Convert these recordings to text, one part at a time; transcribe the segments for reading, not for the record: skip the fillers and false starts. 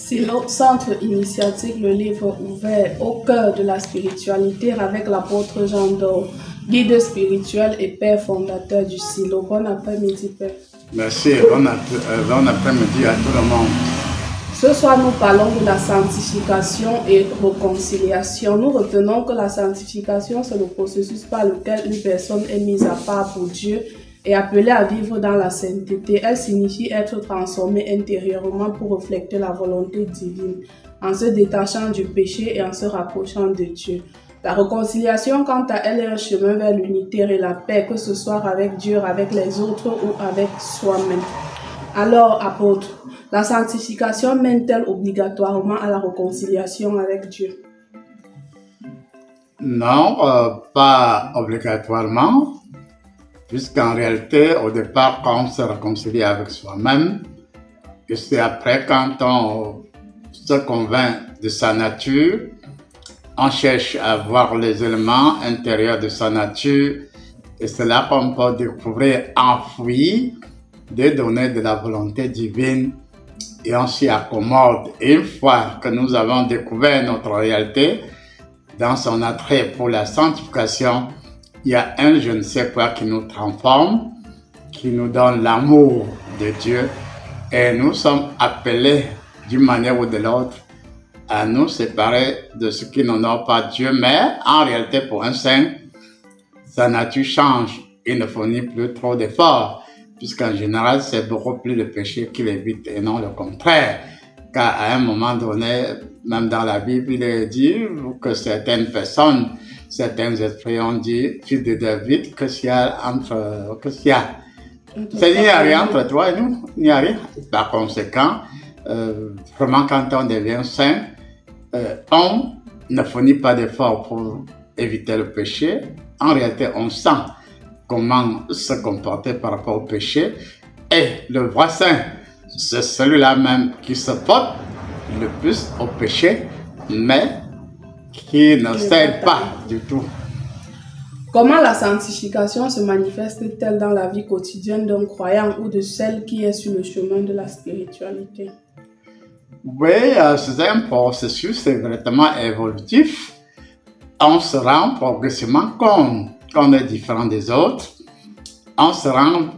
Silo, centre initiatique, le livre ouvert au cœur de la spiritualité avec l'apôtre Jean Dor, guide spirituel et père fondateur du Silo. Bon après-midi, père. Merci, bon après-midi à tout le monde. Ce soir, nous parlons de la sanctification et réconciliation. Nous retenons que la sanctification, c'est le processus par lequel une personne est mise à part pour Dieu et appelée à vivre dans la sainteté. Elle signifie être transformée intérieurement pour refléter la volonté divine, en se détachant du péché et en se rapprochant de Dieu. La réconciliation, quant à elle, est un chemin vers l'unité et la paix, que ce soit avec Dieu, avec les autres ou avec soi-même. Alors, apôtre, la sanctification mène-t-elle obligatoirement à la réconciliation avec Dieu? Non, pas obligatoirement, puisqu'en réalité, au départ, quand on se réconcilie avec soi-même, et c'est après quand on se convainc de sa nature, on cherche à voir les éléments intérieurs de sa nature, et c'est là qu'on peut découvrir enfouis des données de la volonté divine, et on s'y accommode. Et une fois que nous avons découvert notre réalité, dans son attrait pour la sanctification, il y a un je ne sais quoi qui nous transforme, qui nous donne l'amour de Dieu, et nous sommes appelés d'une manière ou de l'autre à nous séparer de ce qui n'honore pas Dieu, mais en réalité pour un saint, sa nature change, il ne fournit plus trop d'efforts, puisqu'en général c'est beaucoup plus le péché qui l'évite et non le contraire. Car à un moment donné, même dans la Bible, il est dit que certaines personnes, certains esprits ont dit, fils de David, qu'est-ce qu'il y a il n'y a rien entre toi et nous, il n'y a rien. Par conséquent, vraiment quand on devient saint, on ne fournit pas d'efforts pour éviter le péché. En réalité, on sent comment se comporter par rapport au péché. Et le vrai saint, c'est celui-là même qui se porte le plus au péché, mais qui ne cède pas du tout. Comment la sanctification se manifeste-t-elle dans la vie quotidienne d'un croyant ou de celle qui est sur le chemin de la spiritualité? Oui, c'est un processus, c'est vraiment évolutif. On se rend progressivement compte qu'on est différent des autres. On se rend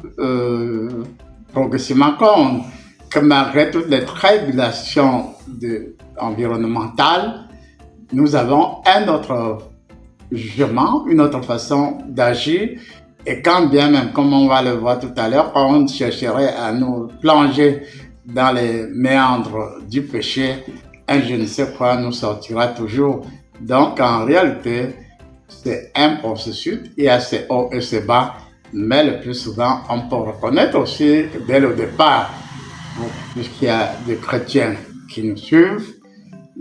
progressivement compte que malgré toutes les tribulations environnementales, nous avons un autre jugement, une autre façon d'agir. Et quand bien même, comme on va le voir tout à l'heure, on chercherait à nous plonger dans les méandres du péché, un je ne sais quoi nous sortira toujours. Donc en réalité, c'est un processus, il y a ses hauts et ses bas, mais le plus souvent, on peut reconnaître aussi dès le départ, puisqu'il y a des chrétiens qui nous suivent,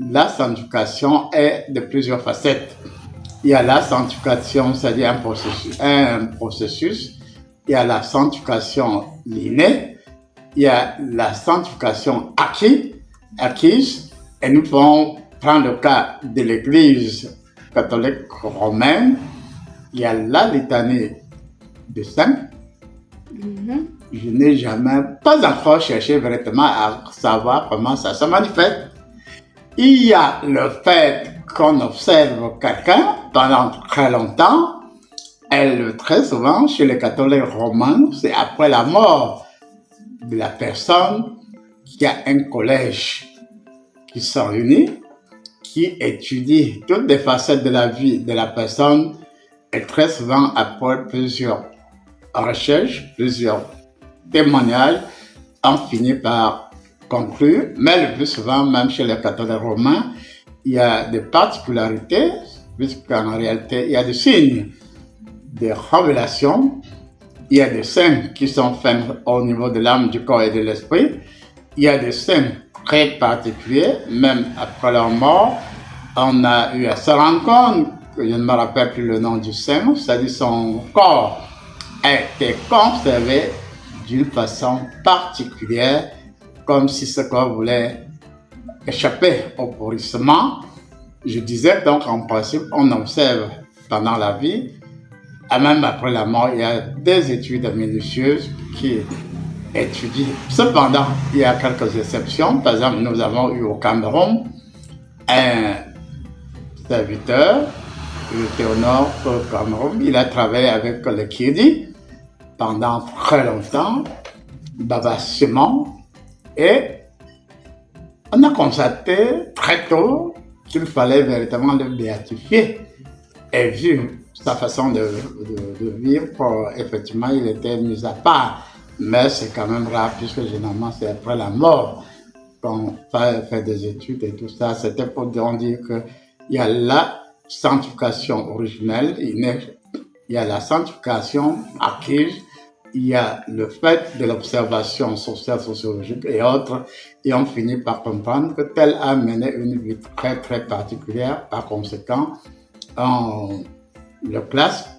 la sanctification est de plusieurs facettes. Il y a la sanctification, c'est-à-dire un processus, il y a la sanctification innée, il y a la sanctification acquise, et nous pouvons prendre le cas de l'Église catholique romaine. Il y a la litanie des saints. Je n'ai pas encore cherché véritablement à savoir comment ça se manifeste. Il y a le fait qu'on observe quelqu'un pendant très longtemps, et très souvent chez les catholiques romains, c'est après la mort de la personne qu'il y a un collège qui se réunit, qui étudie toutes les facettes de la vie de la personne, et très souvent après plusieurs recherches, plusieurs témoignages, on finit par conclure, mais le plus souvent, même chez les catholiques romains, il y a des particularités, puisqu'en réalité, il y a des signes, des révélations, il y a des signes qui sont faits au niveau de l'âme, du corps et de l'esprit, il y a des signes très particuliers, même après leur mort, on a eu à se rendre compte, que je ne me rappelle plus le nom du saint, c'est-à-dire son corps a été conservé d'une façon particulière, comme si ce corps voulait échapper au pourrissement. Je disais donc en principe, on observe pendant la vie, et même après la mort, il y a des études minutieuses qui étudie. Cependant, il y a quelques exceptions. Par exemple, nous avons eu au Cameroun un serviteur, il était au nord au Cameroun, il a travaillé avec le Kidi pendant très longtemps, Baba Simon, et on a constaté très tôt qu'il fallait véritablement le béatifier. Et vu sa façon de vivre, effectivement, il était mis à part. Mais c'est quand même rare, puisque généralement, c'est après la mort qu'on fait des études et tout ça. C'était pour dire qu'il y a la sanctification originelle, il y a la sanctification acquise, il y a le fait de l'observation sociale, sociologique et autres, et on finit par comprendre que tel a mené une vie très très particulière. Par conséquent, on le classe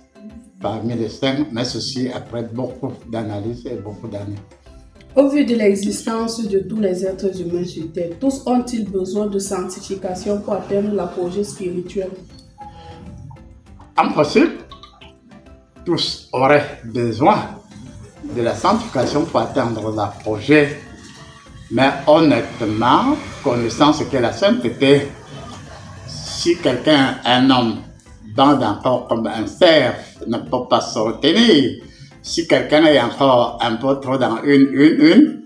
parmi les 5, mais ceci après beaucoup d'analyses et beaucoup d'années. Au vu de l'existence de tous les êtres humains sur Terre, tous ont-ils besoin de sanctification pour atteindre l'apogée spirituelle? En principe, tous auraient besoin de la sanctification pour atteindre l'apogée, mais honnêtement, connaissant ce qu'est la sainteté, si quelqu'un, un homme, bande encore comme un cerf, ne peut pas se retenir, si quelqu'un est encore un peu trop dans une,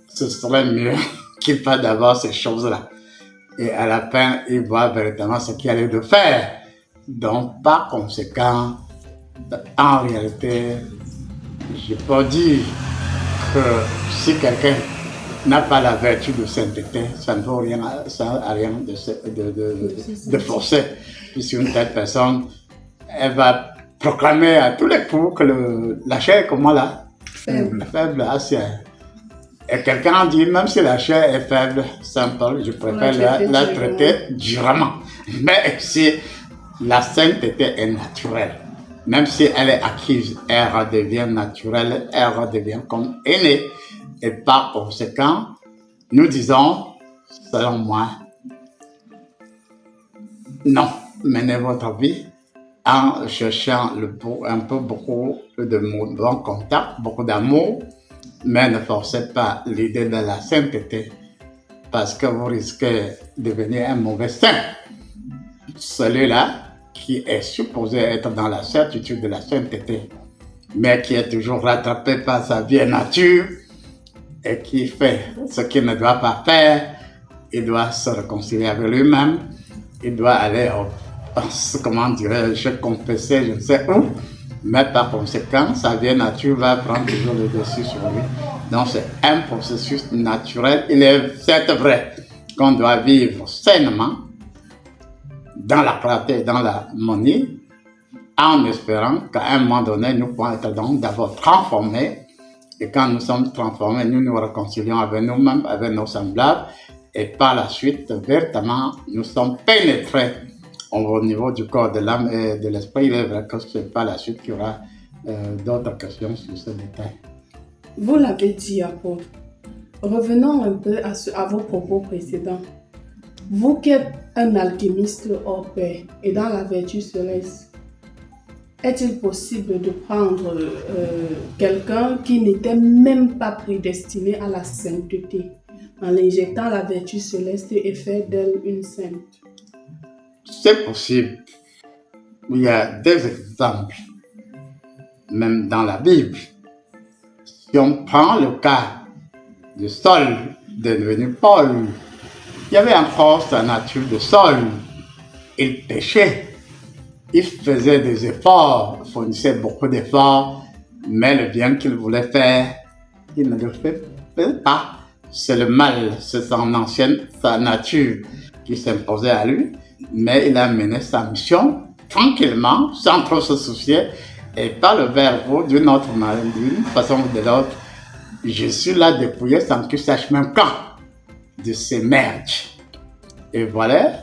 ce serait mieux qu'il fasse d'abord ces choses-là. Et à la fin, il voit véritablement ce qu'il y a de faire. Donc, par conséquent, en réalité, je peux dire que si quelqu'un n'a pas la vertu de sainteté, ça ne vaut rien, ça n'a rien de forcer. Puisque une telle personne, elle va proclamer à tous les coups que la chair est comment là? Faible, assiette. Et quelqu'un dit, même si la chair est faible, simple, je préfère la traiter durement. Mais si la sainteté est naturelle, même si elle est acquise, elle redevient naturelle, elle redevient comme aînée. Et par conséquent, nous disons, selon moi, non, menez votre vie en cherchant un peu beaucoup de bon contact, beaucoup d'amour, mais ne forcez pas l'idée de la sainteté parce que vous risquez de devenir un mauvais saint. Celui-là qui est supposé être dans la certitude de la sainteté, mais qui est toujours rattrapé par sa vieille nature et qui fait ce qu'il ne doit pas faire, il doit se réconcilier avec lui-même, il doit aller comment dirais-je, confesser, je ne sais où, mais par conséquent, sa vieille nature va prendre toujours le dessus sur lui. Donc c'est un processus naturel. Il est certes vrai qu'on doit vivre sainement, dans la clarté, dans l'harmonie, en espérant qu'à un moment donné, nous pourrons être donc d'abord transformés. Et quand nous sommes transformés, nous nous réconcilions avec nous-mêmes, avec nos semblables. Et par la suite, véritablement, nous sommes pénétrés au niveau du corps, de l'âme et de l'esprit. Il est vrai que c'est par la suite qu'il y aura d'autres questions sur ce détail. Vous l'avez dit, apôtre. Revenons un peu à vos propos précédents. Vous qui êtes un alchimiste hors pair et dans la vertu céleste, est-il possible de prendre quelqu'un qui n'était même pas prédestiné à la sainteté en l'injectant la vertu céleste et faire d'elle une sainte? C'est possible. Il y a des exemples, même dans la Bible. Si on prend le cas de Saul, devenu Paul, il y avait encore sa nature de Saul. Il péchait, il faisait des efforts, fournissait beaucoup d'efforts, mais le bien qu'il voulait faire, il ne le fait pas. C'est le mal, c'est sa nature qui s'imposait à lui, mais il a mené sa mission tranquillement, sans trop se soucier, et par le verbe d'une autre manière, d'une façon ou de l'autre, je suis là dépouillé sans qu'il sache même quand de s'émerger. Et voilà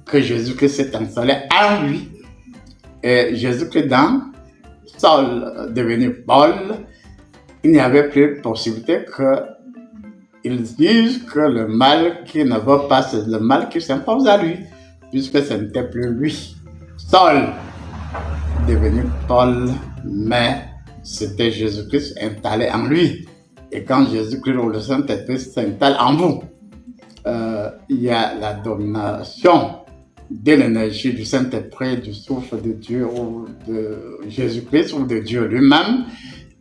que Jésus-Christ s'est installé en lui. Et Jésus-Christ dans Saul devenu Paul, il n'y avait plus de possibilité qu'ils disent que le mal qui ne va pas, c'est le mal qui s'impose à lui, puisque ce n'était plus lui. Saul devenu Paul, mais c'était Jésus-Christ installé en lui. Et quand Jésus-Christ ou le Saint-Esprit s'installe en vous, il y a la domination de l'énergie du Saint-Esprit, du souffle de Dieu ou de Jésus-Christ ou de Dieu lui-même.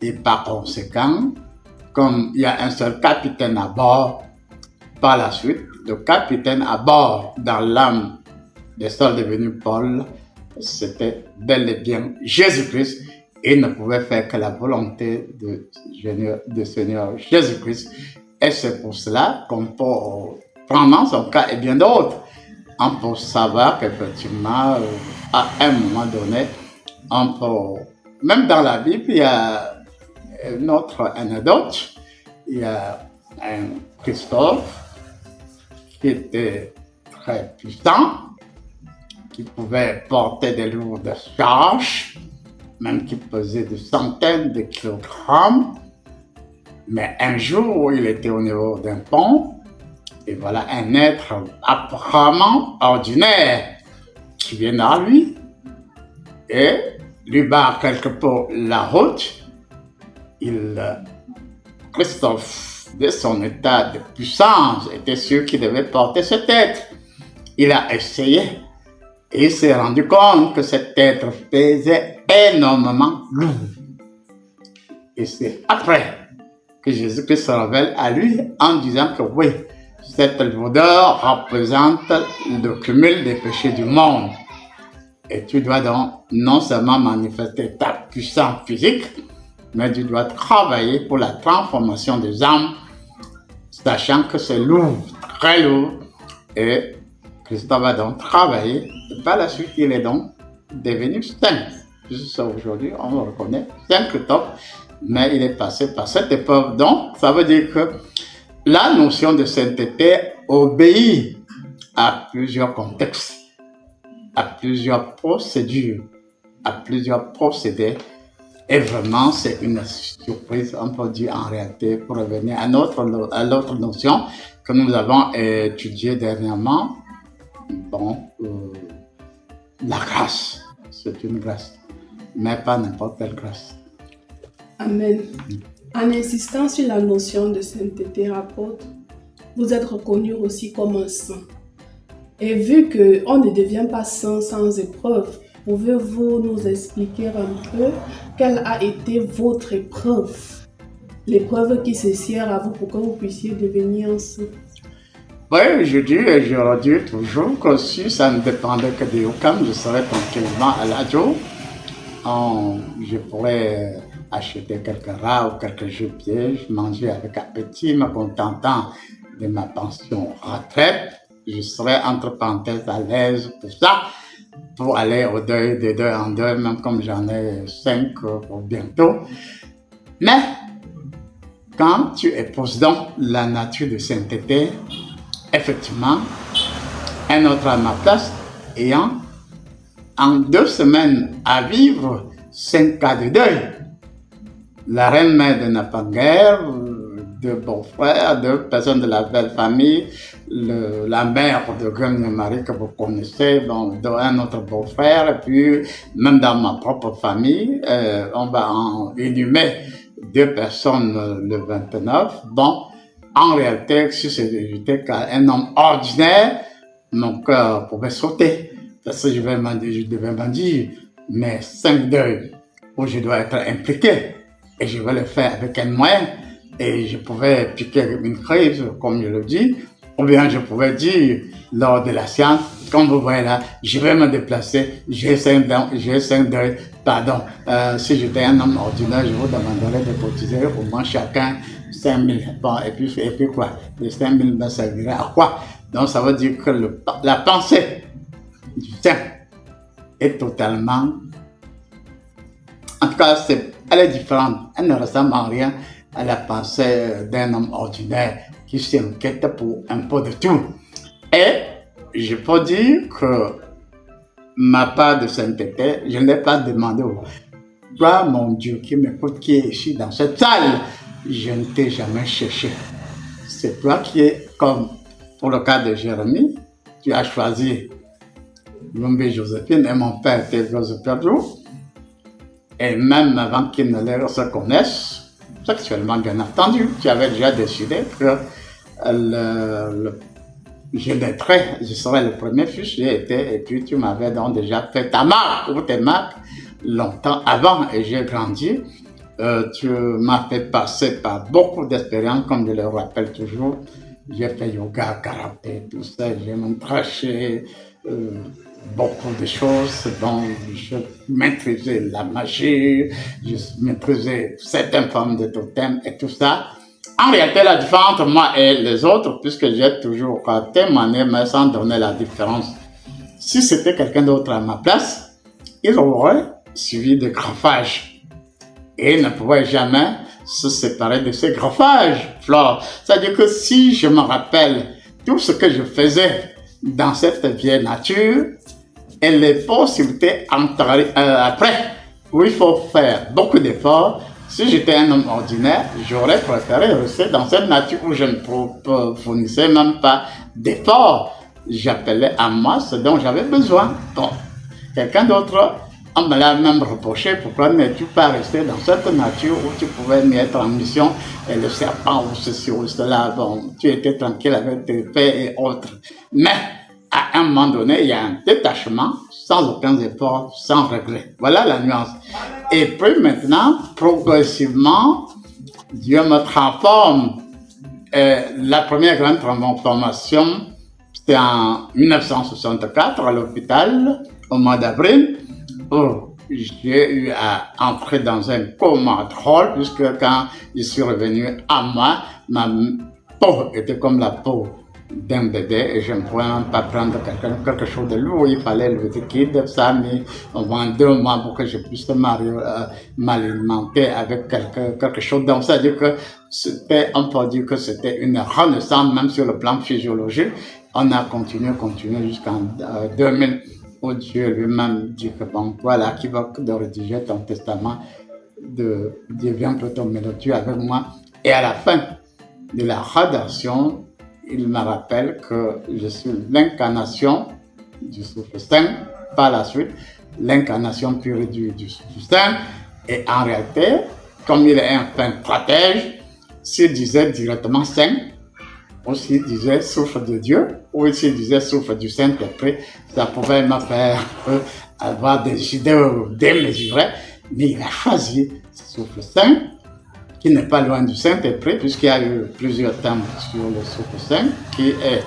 Et par conséquent, comme il y a un seul capitaine à bord, par la suite, le capitaine à bord dans l'âme des sols devenus Paul, c'était bel et bien Jésus-Christ. Et ne pouvait faire que la volonté de Seigneur Jésus-Christ. Et c'est pour cela qu'on peut prendre son cas et bien d'autres. On peut savoir qu'effectivement, à un moment donné, on peut, même dans la Bible, il y a une autre anecdote. Il y a un Christophe qui était très puissant, qui pouvait porter des lourdes charges, même qui pesait des centaines de kilogrammes. Mais un jour, il était au niveau d'un pont, et voilà un être apparemment ordinaire qui vient à lui et lui barre quelque peu la route. Christophe, de son état de puissance, était sûr qu'il devait porter cet être. Il a essayé et il s'est rendu compte que cet être pesait énormément lourd. Et c'est après que Jésus-Christ se révèle à lui en disant que oui, cette lourdeur représente le cumul des péchés du monde. Et tu dois donc non seulement manifester ta puissance physique, mais tu dois travailler pour la transformation des âmes, sachant que c'est lourd, très lourd. Et Christophe va donc travailler. Et par la suite, il est donc devenu saint. Jusqu'à aujourd'hui, on le reconnaît, Saint Christophe, mais il est passé par cette épreuve. Donc, ça veut dire que la notion de sainteté obéit à plusieurs contextes, à plusieurs procédures, à plusieurs procédés. Et vraiment, c'est une surprise, on peut dire en réalité, pour revenir à l'autre notion que nous avons étudiée dernièrement. Bon, la grâce, c'est une grâce, mais pas n'importe quelle grâce. Amen. En insistant sur la notion de sainteté, apôtre, vous êtes reconnu aussi comme un saint. Et vu qu'on ne devient pas saint sans épreuve, pouvez-vous nous expliquer un peu quelle a été votre épreuve? L'épreuve qui se sert à vous pour que vous puissiez devenir un saint. Oui, je dis et je redis toujours que si ça ne dépendait que de Yukam, je serais tranquillement à l'adjo. Je pourrais acheter quelques rats ou quelques jeux pièges, manger avec appétit, me contentant de ma pension retraite. Je serais entre parenthèses à l'aise pour ça, pour aller au deuil de deux en deux, même comme j'en ai 5 pour bientôt. Mais quand tu épouses donc la nature de sainteté, effectivement, un autre à ma place, ayant en 2 semaines à vivre 5 cas de deuil. La reine-mère de Napanger, 2 beaux-frères, 2 personnes de la belle famille, la mère de Grande-Marie que vous connaissez, bon, un autre beau-frère, et puis même dans ma propre famille, on va en énumérer 2 personnes le 29. Bon, en réalité, si j'étais un homme ordinaire, mon cœur pouvait sauter. Parce que je devais m'en dire, mais 5 deuils où je dois être impliqué. Et je vais le faire avec un moyen. Et je pouvais piquer une crise, comme je le dis. Ou bien je pouvais dire, lors de la séance, comme vous voyez là, je vais me déplacer, j'ai 5 deuils, pardon. Si j'étais un homme ordinaire, je vous demanderais de cotiser au moins chacun 5 000. Bon, et puis quoi? Les 5 000 me serviraient à quoi? Donc ça veut dire que la pensée du saint est totalement... En tout cas, elle est différente. Elle ne ressemble en rien à la pensée d'un homme ordinaire qui s'inquiète pour un peu de tout. Et je peux dire que ma part de sainteté, je ne l'ai pas demandé au toi, mon Dieu, qui m'écoute, qui est ici dans cette salle, je ne t'ai jamais cherché. C'est toi qui es, comme pour le cas de Jérémie, tu as choisi Lumbi Joséphine et mon père était Joseph Pedro. Et même avant qu'ils ne les se connaissent, sexuellement, bien entendu. Tu avais déjà décidé que je naîtrais, je serais le premier fils, j'ai été, et puis tu m'avais donc déjà fait ta marque ou tes marques longtemps avant, et j'ai grandi. Tu m'as fait passer par beaucoup d'expériences, comme je le rappelle toujours. J'ai fait yoga, karaté, tout ça, j'ai même traché beaucoup de choses. Donc, je maîtrisais la magie, je maîtrisais certaines formes de totem et tout ça. En réalité, la différence entre moi et les autres, puisque j'ai toujours témoigné, mais sans donner la différence, si c'était quelqu'un d'autre à ma place, il aurait suivi des graffages et il ne pouvait jamais se séparer de ces graffages, Flore. C'est-à-dire que si je me rappelle tout ce que je faisais dans cette vieille nature et les possibilités après, où il faut faire beaucoup d'efforts. Si j'étais un homme ordinaire, j'aurais préféré rester dans cette nature où je ne fournissais même pas d'efforts. J'appelais à moi ce dont j'avais besoin. Donc, quelqu'un d'autre, on me l'a même reproché, pourquoi n'es-tu pas resté dans cette nature où tu pouvais mettre en mission et le serpent ou ceci ou cela, bon, tu étais tranquille avec tes faits et autres. Mais, à un moment donné, il y a un détachement, sans aucun effort, sans regret. Voilà la nuance. Et puis maintenant, progressivement, Dieu me transforme. La première grande transformation, c'était en 1964 à l'hôpital, au mois d'avril, où j'ai eu à entrer dans un coma drôle, puisque quand je suis revenu à moi, ma peau était comme la peau d'un bébé et je ne pouvais même pas prendre quelque chose de lourd. Il fallait le liquide, ça a mis au moins 2 mois pour que je puisse m'alimenter avec quelque chose. Donc, ça veut dire que on peut dire que c'était une renaissance, même sur le plan physiologique. On a continué jusqu'en 2000, où Dieu lui-même dit que bon, voilà, qui va de rédiger ton testament, viens plutôt me le tuer avec moi. Et à la fin de la rédaction, il me rappelle que je suis l'incarnation du souffle saint, par la suite, l'incarnation pure du souffle saint. Et en réalité, comme il est un fin stratège, s'il disait directement saint, ou s'il disait souffle de Dieu, ou s'il disait souffle du Saint-Esprit, ça pouvait me faire avoir des idées démesurées. Mais il a choisi souffle saint, qui n'est pas loin du Saint-Esprit, puisqu'il y a eu plusieurs thèmes sur le souffle saint, qui est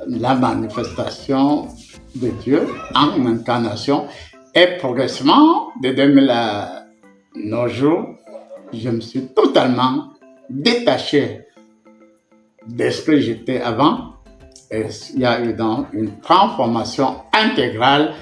la manifestation de Dieu en incarnation. Et progressivement, de 2000 à nos jours, je me suis totalement détaché de ce que j'étais avant. Et il y a eu donc une transformation intégrale.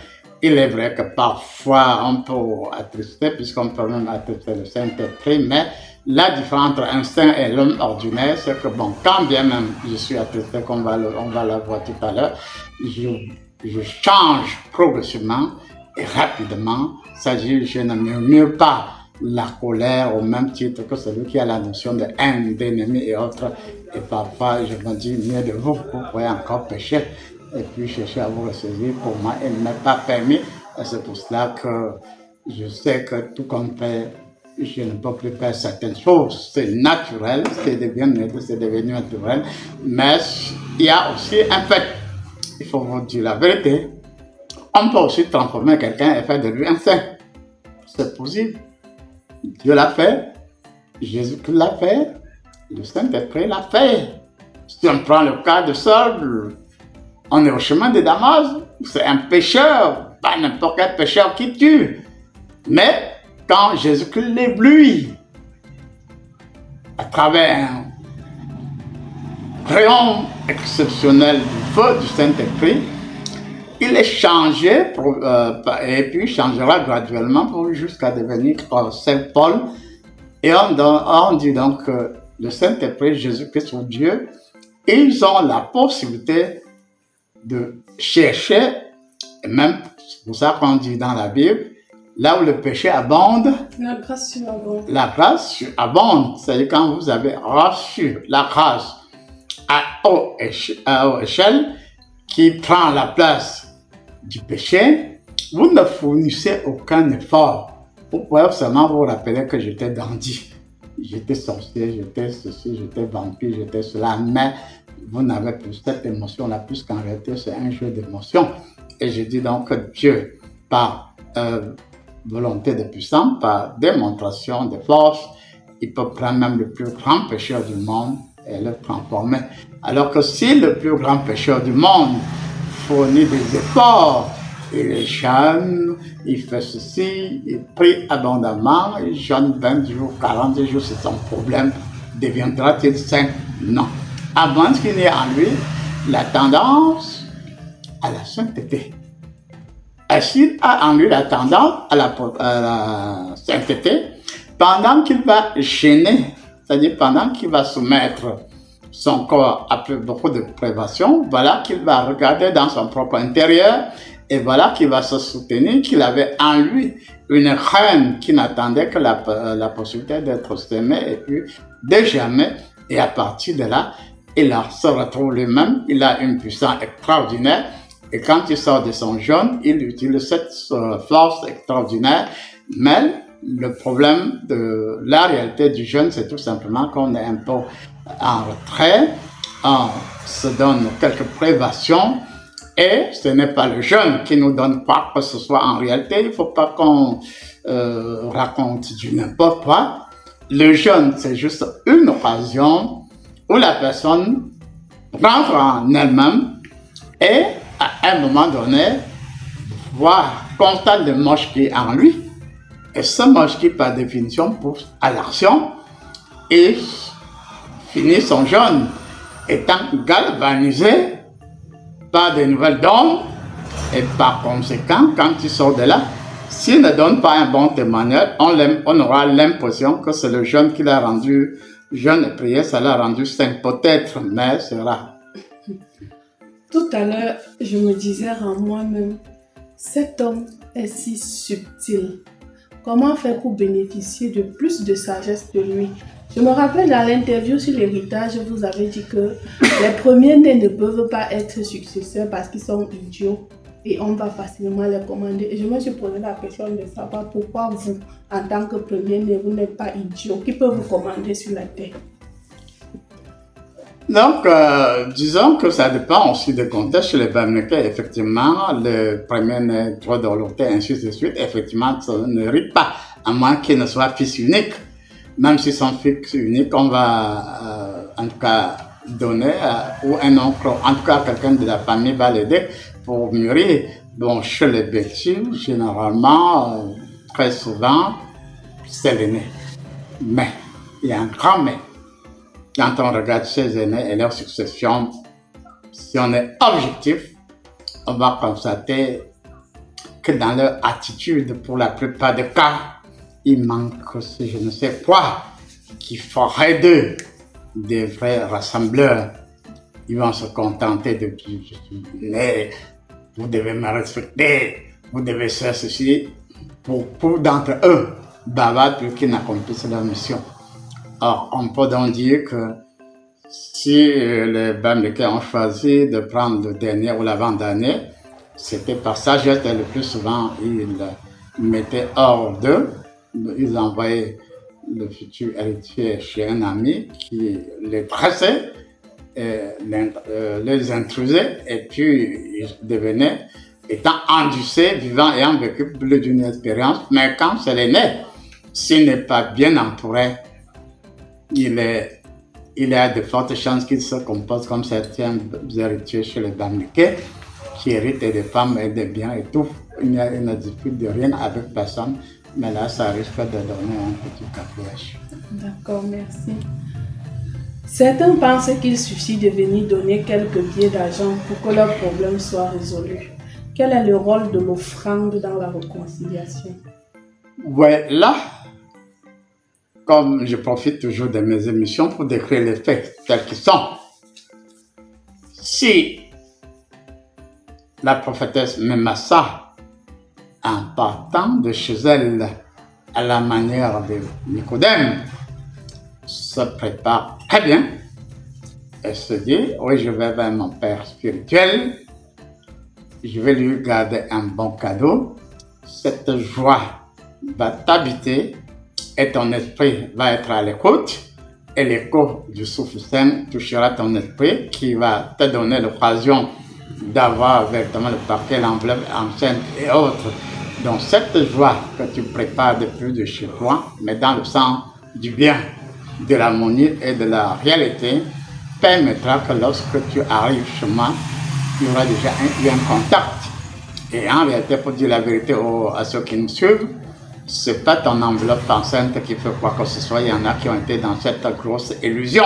Il est vrai que parfois on peut attrister, puisqu'on peut même attrister le Saint-Esprit, mais la différence entre un saint et l'homme ordinaire, c'est que bon, quand bien même je suis attristé, on va le voir tout à l'heure, je change progressivement et rapidement. C'est-à-dire, je ne murmure pas la colère au même titre que celui qui a la notion de haine, d'ennemi et autres. Et parfois, je me dis, mieux de vous pouvez encore pécher et puis chercher à vous ressaisir. Pour moi, il ne m'est pas permis. Et c'est pour cela que je sais que tout comme fait, je ne peux plus faire certaines choses. C'est naturel, c'est devenu naturel. Mais il y a aussi un fait. Il faut vous dire la vérité. On peut aussi transformer quelqu'un et faire de lui un saint. C'est possible. Dieu l'a fait. Jésus-Christ l'a fait. Le Saint-Esprit l'a fait. Si on prend le cas de Saul, on est au chemin de Damas. C'est un pécheur, pas n'importe quel pécheur qui tue. Mais quand Jésus-Christ l'éblouit à travers un rayon exceptionnel du feu du Saint-Esprit, il est changé et puis changera graduellement jusqu'à devenir Saint Paul. Et on dit donc que le Saint-Esprit, Jésus-Christ ou Dieu, ils ont la possibilité de chercher, et même c'est pour ça qu'on dit dans la Bible, là où le péché abonde, la grâce surabonde. La grâce surabonde, c'est-à-dire quand vous avez reçu la grâce à haute échelle qui prend la place du péché, vous ne fournissez aucun effort. Vous pouvez seulement vous rappeler que j'étais dandy. j'étais sorcier, j'étais ceci, j'étais vampire, j'étais cela, mais vous n'avez plus cette émotion-là, puisqu'en réalité, c'est un jeu d'émotions. Et je dis donc que Dieu, par volonté de puissance, par démonstration de force, il peut prendre même le plus grand pécheur du monde et le transformer. Alors que si le plus grand pécheur du monde fournit des efforts, il est jeune, il fait ceci, il prie abondamment, il jeûne 20 jours, 40 jours, c'est son problème. Deviendra-t-il saint? Non. À moins qu'il y ait en lui la tendance à la sainteté. Et s'il a en lui la tendance à la sainteté, pendant qu'il va gêner, c'est-à-dire pendant qu'il va soumettre son corps à beaucoup de privation, voilà qu'il va regarder dans son propre intérieur et voilà qu'il va se soutenir qu'il avait en lui une reine qui n'attendait que la possibilité d'être aimé et puis de jamais. Et à partir de là, il se retrouve lui-même, il a une puissance extraordinaire et quand il sort de son jeûne, il utilise cette force extraordinaire. Mais le problème de la réalité du jeûne, c'est tout simplement qu'on est un peu en retrait, on se donne quelques privations et ce n'est pas le jeûne qui nous donne quoi que ce soit en réalité. Il ne faut pas qu'on raconte du n'importe quoi. Le jeûne, c'est juste une occasion où la personne rentre en elle-même et à un moment donné, constate le moche qui est en lui. Et ce moche qui, par définition, pousse à l'action et finit son jeûne étant galvanisé par des nouvelles dons. Et par conséquent, quand il sort de là, s'il ne donne pas un bon témoignage, on aura l'impression que c'est le jeûne qui l'a rendu jeûne et prière, ça l'a rendu saint peut-être, mais c'est rare. Tout à l'heure, je me disais en moi-même, cet homme est si subtil. Comment faire pour bénéficier de plus de sagesse de lui? Je me rappelle dans l'interview sur l'héritage, vous avez dit que les premiers-nés ne peuvent pas être successeurs parce qu'ils sont idiots et on va facilement les commander. Et je me suis posé la question de savoir pourquoi vous, en tant que premier-né, vous n'êtes pas idiot. Qui peut vous commander sur la terre? Donc, disons que ça dépend aussi des contextes. Chez les Bamileke, effectivement, le premier droit de volonté, ainsi de suite, effectivement, ça n'hérite pas, à moins qu'il ne soit fils unique. Même si son fils unique, on va, en tout cas, donner, ou un oncle, en tout cas, quelqu'un de la famille va l'aider pour mûrir. Bon, chez les Belgiques, généralement, très souvent, c'est l'aîné. Mais, il y a un grand mais. Quand on regarde ces aînés et leur succession, si on est objectif, on va constater que dans leur attitude, pour la plupart des cas, il manque je ne sais quoi qui ferait d'eux des vrais rassembleurs. Ils vont se contenter de dire, je suis né, vous devez me respecter, vous devez faire ceci. Pour d'entre eux, bavardent pour qu'ils n'accomplissent leur mission. Or, on peut donc dire que si les Bamileke ont choisi de prendre le dernier ou l'avant-dernier, c'était par sagesse et le plus souvent, ils mettaient hors d'eux, ils envoyaient le futur héritier chez un ami qui les dressait, les intrusait et puis ils devenaient, étant endurcis, vivant et ayant vécu plus d'une expérience, mais quand c'est l'aîné, s'il n'est pas bien entouré, il a de fortes chances qu'il se compose comme certains héritiers chez les Bamileke qui héritent des femmes et des biens et tout. Il ne dispute de rien avec personne, mais là, ça risque de donner un petit cafouillage. D'accord, merci. Certains pensent qu'il suffit de venir donner quelques billets d'argent pour que leur problème soit résolu. Quel est le rôle de l'offrande dans la réconciliation? Ouais, là, comme je profite toujours de mes émissions pour décrire les faits tels qu'ils sont. Si la prophétesse Memassa, en partant de chez elle à la manière de Nicodème, se prépare très bien et se dit, oui, je vais vers mon père spirituel, je vais lui garder un bon cadeau, cette joie va t'habiter et ton esprit va être à l'écoute. Et l'écho du souffle saint touchera ton esprit qui va te donner l'occasion d'avoir véritablement le paquet, l'enveloppe enceinte et autres. Donc cette joie que tu prépares depuis de chez toi, mais dans le sens du bien, de l'harmonie et de la réalité, permettra que lorsque tu arrives chez moi, il y aura déjà eu un contact. Et en réalité, pour dire la vérité à ceux qui nous suivent, c'est pas ton enveloppe enceinte qui fait quoi que ce soit. Il y en a qui ont été dans cette grosse illusion.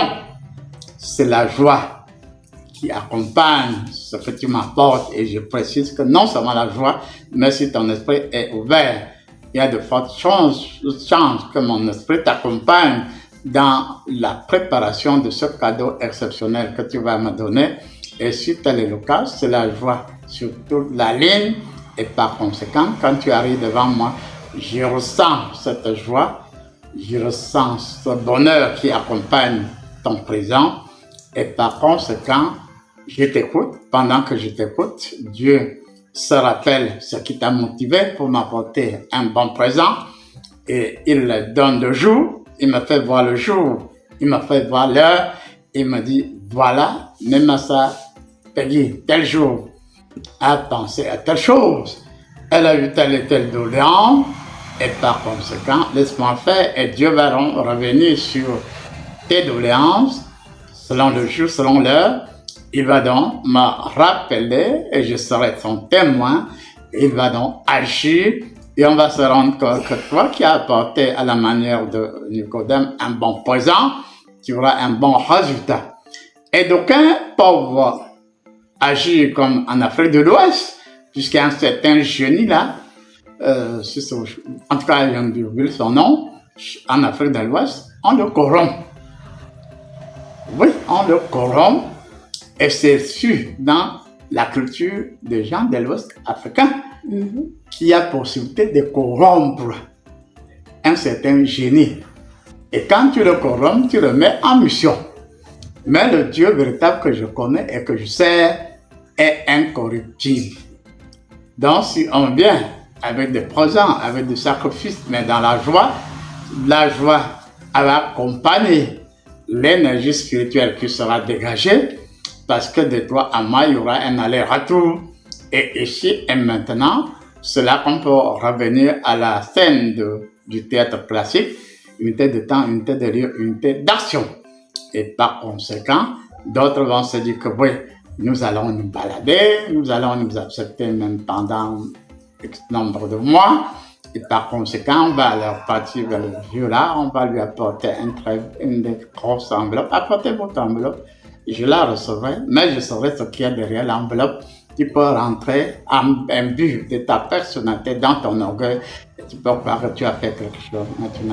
C'est la joie qui accompagne ce que tu m'apportes. Et je précise que non seulement la joie, mais si ton esprit est ouvert, il y a de fortes chances que mon esprit t'accompagne dans la préparation de ce cadeau exceptionnel que tu vas me donner. Et si tel est le cas, c'est la joie sur toute la ligne. Et par conséquent, quand tu arrives devant moi, je ressens cette joie, je ressens ce bonheur qui accompagne ton présent. Et par conséquent, je t'écoute. Pendant que je t'écoute, Dieu se rappelle ce qui t'a motivé pour m'apporter un bon présent. Et il donne le jour, il me fait voir le jour, il me fait voir l'heure. Il me dit, voilà, même ça, Peggy, tel jour, a pensé à telle chose. Elle a eu telle et telle doléance. Et par conséquent, laisse-moi faire et Dieu va revenir sur tes doléances, selon le jour, selon l'heure. Il va donc me rappeler et je serai son témoin. Il va donc agir et on va se rendre compte que toi qui as apporté à la manière de Nicodème un bon présent, tu auras un bon résultat. Et d'aucuns peuvent agir comme en Afrique de l'Ouest, puisqu'il y a un certain génie là, en tout cas, il y a son nom, en Afrique de l'Ouest, on le corrompt. Oui, on le corrompt, et c'est sûr dans la culture des gens de l'Ouest africain qu'il y a possibilité de corrompre un certain génie. Et quand tu le corromps, tu le mets en mission. Mais le Dieu véritable que je connais et que je sais est incorruptible. Donc, si on vient avec des présents, avec des sacrifices, mais dans la joie va accompagner l'énergie spirituelle qui sera dégagée, parce que de toi à moi, il y aura un aller-retour. Et ici et maintenant, c'est là qu'on peut revenir à la scène du théâtre classique, unité de temps, unité de lieu, unité d'action. Et par conséquent, d'autres vont se dire que oui, nous allons nous balader, nous allons nous accepter même pendant X nombre de mois. Et par conséquent, on va alors partir vers le vieux là, on va lui apporter une grosse enveloppe. Apportez votre enveloppe, je la recevrai, mais je saurai ce qu'il y a derrière l'enveloppe. Tu peux rentrer en imbu de ta personnalité dans ton orgueil. Et tu peux croire que tu as fait quelque chose, mais tu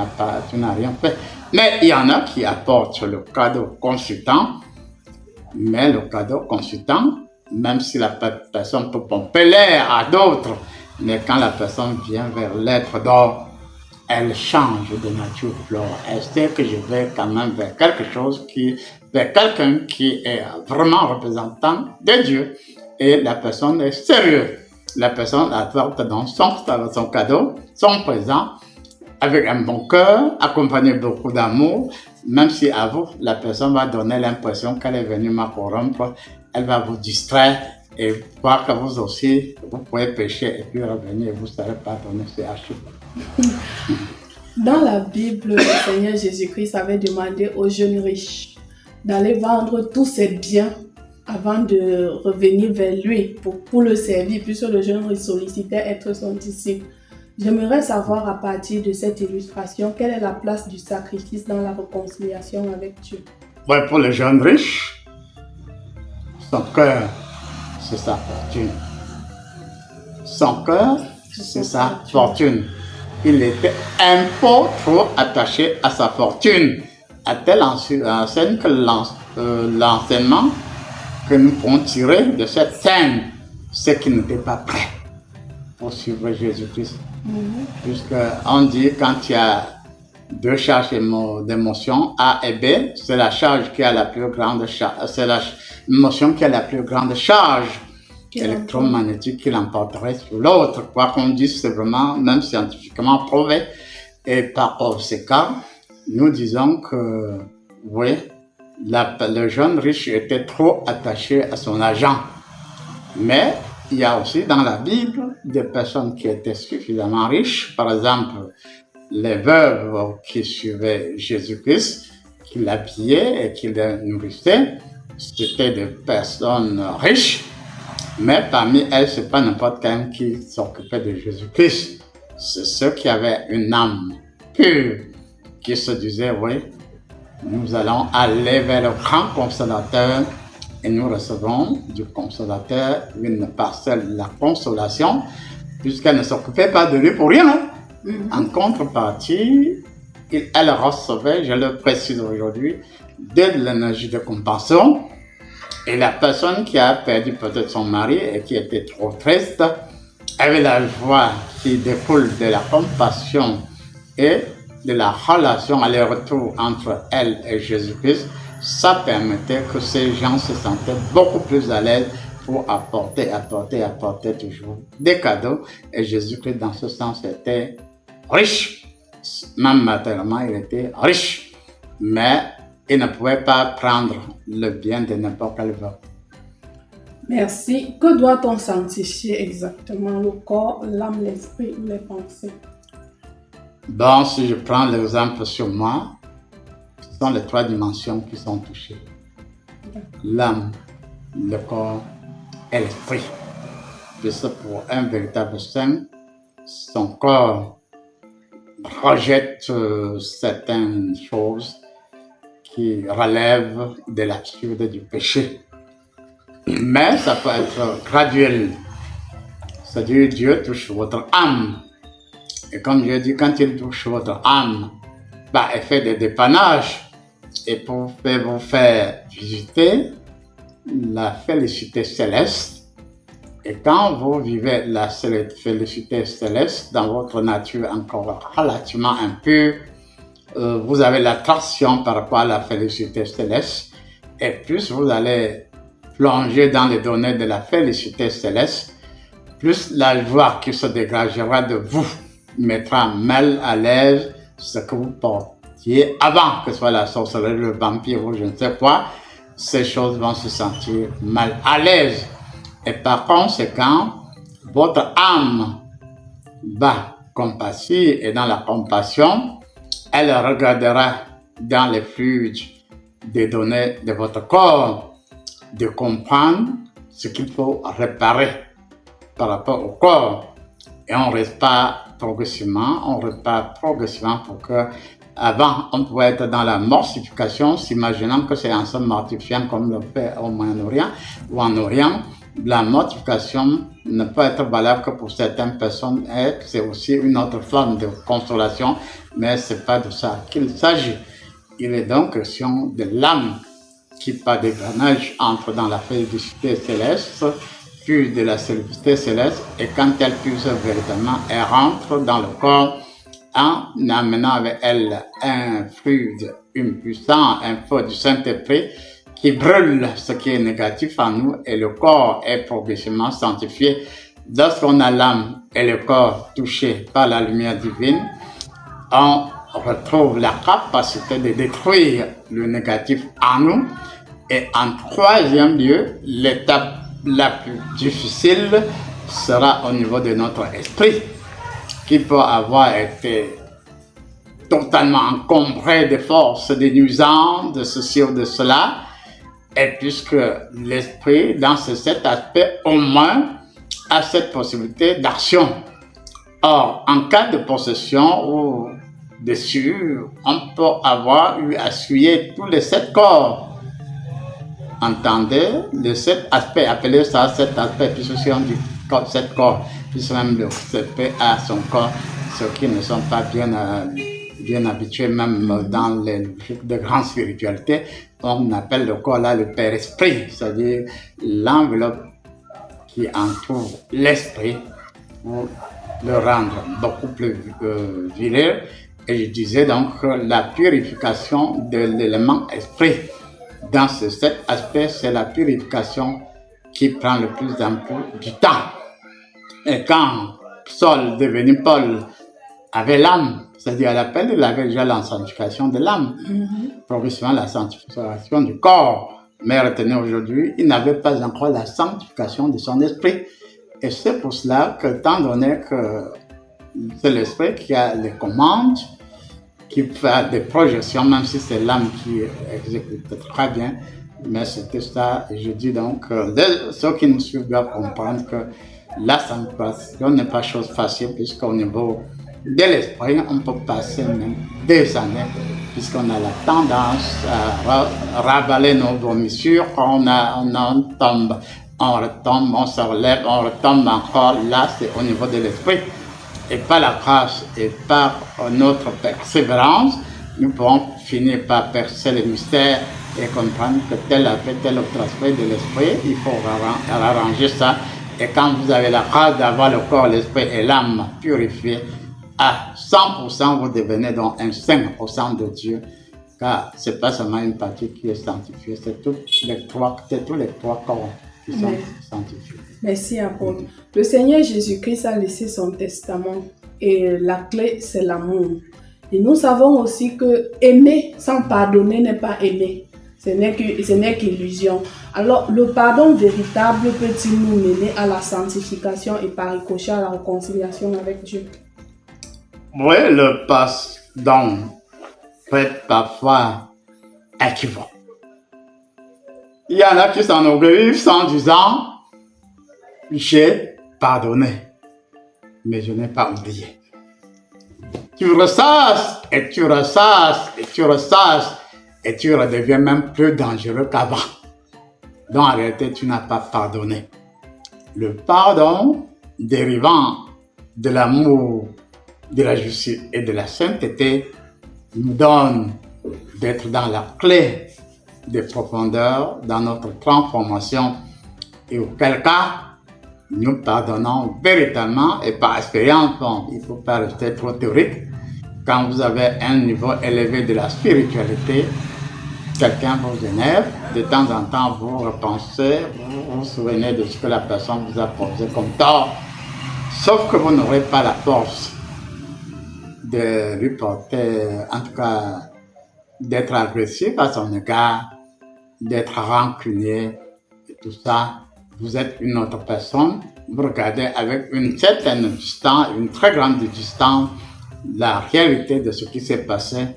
n'as rien fait. Mais il y en a qui apportent le cadeau consultant. Mais le cadeau consultant, même si la personne peut pomper l'air à d'autres, mais quand la personne vient vers l'être d'or, elle change de nature flore. Elle sait que je vais quand même vers quelque chose vers quelqu'un qui est vraiment représentant de Dieu. Et la personne est sérieuse. La personne apporte donc son cadeau, son présent, avec un bon cœur, accompagné de beaucoup d'amour. Même si à vous, la personne va donner l'impression qu'elle est venue me corrompre, elle va vous distraire et voir que vous aussi, vous pouvez pécher et puis revenir et vous serez pardonné, c'est archi. Dans la Bible, le Seigneur Jésus-Christ avait demandé aux jeunes riches d'aller vendre tous ses biens avant de revenir vers lui pour le servir, puisque le jeune riche sollicitait être son disciple. J'aimerais savoir à partir de cette illustration, quelle est la place du sacrifice dans la réconciliation avec Dieu? Ouais, pour le jeune riche, son cœur, c'est sa fortune. Son cœur, c'est sa fortune. Il était un peu trop attaché à sa fortune, à telle enseigne que l'enseignement que nous pouvons tirer de cette scène, c'est qu'il n'était pas prêt pour suivre Jésus-Christ. Puisqu'on dit quand il y a deux charges d'émotion, A et B, c'est la charge qui a la plus grande charge, c'est l'émotion qui a la plus grande charge électromagnétique qui l'emporterait sur l'autre. Quoi qu'on dise, c'est vraiment même scientifiquement prouvé. Et par conséquent, nous disons que, oui, le jeune riche était trop attaché à son argent. Mais il y a aussi dans la Bible des personnes qui étaient suffisamment riches. Par exemple, les veuves qui suivaient Jésus-Christ, qui l'habillaient et qui le nourrissaient, c'était des personnes riches. Mais parmi elles, ce n'est pas n'importe quel qui s'occupait de Jésus-Christ. C'est ceux qui avaient une âme pure, qui se disaient, oui, nous allons aller vers le grand consolateur et nous recevons du consolateur une parcelle de la consolation, puisqu'elle ne s'occupait pas de lui pour rien. En contrepartie, elle recevait, je le précise aujourd'hui, de l'énergie de compassion. Et la personne qui a perdu peut-être son mari et qui était trop triste, avait la joie qui découle de la compassion et de la relation aller-retour entre elle et Jésus-Christ. Ça permettait que ces gens se sentaient beaucoup plus à l'aise pour apporter toujours des cadeaux. Et Jésus-Christ, dans ce sens, était riche. Même matériellement, il était riche. Mais il ne pouvait pas prendre le bien de n'importe quel vœu. Merci. Que doit-on sanctifier exactement? Le corps, l'âme, l'esprit ou les pensées? Bon, si je prends l'exemple sur moi, ce sont les 3 dimensions qui sont touchées. L'âme, le corps et l'esprit. Puisque pour un véritable saint, son corps rejette certaines choses qui relèvent de l'absurde du péché. Mais ça peut être graduel. C'est-à-dire Dieu touche votre âme. Et comme je dis, quand il touche votre âme, elle fait des dépannages. Et pour vous faire visiter la félicité céleste. Et quand vous vivez la félicité céleste dans votre nature encore relativement impure, vous avez l'attraction par rapport à la félicité céleste. Et plus vous allez plonger dans les données de la félicité céleste, plus la joie qui se dégagera de vous mettra mal à l'aise ce que vous portiez avant, que ce soit la sorcellerie, le vampire ou je ne sais quoi. Ces choses vont se sentir mal à l'aise. Et par conséquent, votre âme va compassive et dans la compassion, elle regardera dans les fluides des données de votre corps, de comprendre ce qu'il faut réparer par rapport au corps. Et on répare progressivement pour que, avant, on pouvait être dans la mortification, s'imaginant que c'est en se mortifiant comme le fait au Moyen-Orient ou en Orient. La mortification ne peut être valable que pour certaines personnes et c'est aussi une autre forme de consolation, mais ce n'est pas de ça qu'il s'agit. Il est donc question de l'âme qui, par dépannage, entre dans la félicité céleste, puis de la félicité céleste, et quand elle puise véritablement, elle rentre dans le corps en amenant avec elle un fluide, une puissance, un feu du Saint-Esprit qui brûle ce qui est négatif en nous et le corps est progressivement sanctifié. Lorsqu'on a l'âme et le corps touchés par la lumière divine, on retrouve la capacité de détruire le négatif en nous. Et en troisième lieu, l'étape la plus difficile sera au niveau de notre esprit, qui peut avoir été totalement encombré de forces, de nuisances, de ceci ou de cela. Et puisque l'esprit, dans cet aspect, au moins, a cette possibilité d'action. Or, en cas de possession ou de souillure, on peut avoir eu à souiller tous les 7 corps. Entendez, les 7 aspects, appelez ça 7 aspects, puisque si on dit 7 corps, puisque même le aspect a son corps, ceux qui ne sont pas bien habitués, même dans les logiques de grande spiritualité, on appelle le corps là le Père-Esprit, c'est-à-dire l'enveloppe qui entoure l'esprit pour le rendre beaucoup plus viril. Et je disais donc la purification de l'élément esprit. Dans ce 7 aspects, c'est la purification qui prend le plus du temps. Et quand Saul, devenu Paul, avait l'âme. C'est-à-dire, à l'appel, il avait déjà la sanctification de l'âme. Progressivement, la sanctification du corps. Mais retenez aujourd'hui, il n'avait pas encore la sanctification de son esprit. Et c'est pour cela que, étant donné que c'est l'esprit qui a les commandes, qui fait des projections, même si c'est l'âme qui exécute très bien, mais c'était ça. Et je dis donc, ceux qui nous suivent doivent comprendre que la sanctification n'est pas chose facile, puisqu'au niveau de l'esprit, on peut passer même des années, puisqu'on a la tendance à ravaler nos vomissures, on tombe, on retombe, on se relève, on retombe encore. Là, c'est au niveau de l'esprit. Et par la grâce et par notre persévérance, nous pourrons finir par percer les mystères et comprendre que tel autre aspect de l'esprit, il faut arranger ça. Et quand vous avez la grâce d'avoir le corps, l'esprit et l'âme purifiés, à 100%, vous devenez donc un 5% de Dieu. Car ce n'est pas seulement une partie qui est sanctifiée, c'est tous les trois corps qui sont sanctifiés. Merci, apôtre. Le Seigneur Jésus-Christ a laissé son testament et la clé, c'est l'amour. Et nous savons aussi que aimer sans pardonner n'est pas aimer. Ce n'est qu'illusion. Alors, le pardon véritable peut-il nous mener à la sanctification et par ricochet à la réconciliation avec Dieu? Oui, le pardon peut être parfois équivoque. Il y en a qui s'enorgueillissent en disant « j'ai pardonné, mais je n'ai pas oublié ». Tu ressasses et tu ressasses et tu ressasses et tu redeviens même plus dangereux qu'avant. Donc en réalité, tu n'as pas pardonné. Le pardon dérivant de l'amour, de la justice et de la sainteté nous donne d'être dans la clé des profondeurs dans notre transformation et auquel cas nous pardonnons véritablement et par expérience. Bon, il ne faut pas rester trop théorique. Quand vous avez un niveau élevé de la spiritualité, quelqu'un vous énerve, de temps en temps vous repensez, vous vous souvenez de ce que la personne vous a posé comme tort, sauf que vous n'aurez pas la force de lui porter, en tout cas, d'être agressif à son égard, d'être rancunier et tout ça. Vous êtes une autre personne, vous regardez avec une certaine distance, une très grande distance, la réalité de ce qui s'est passé.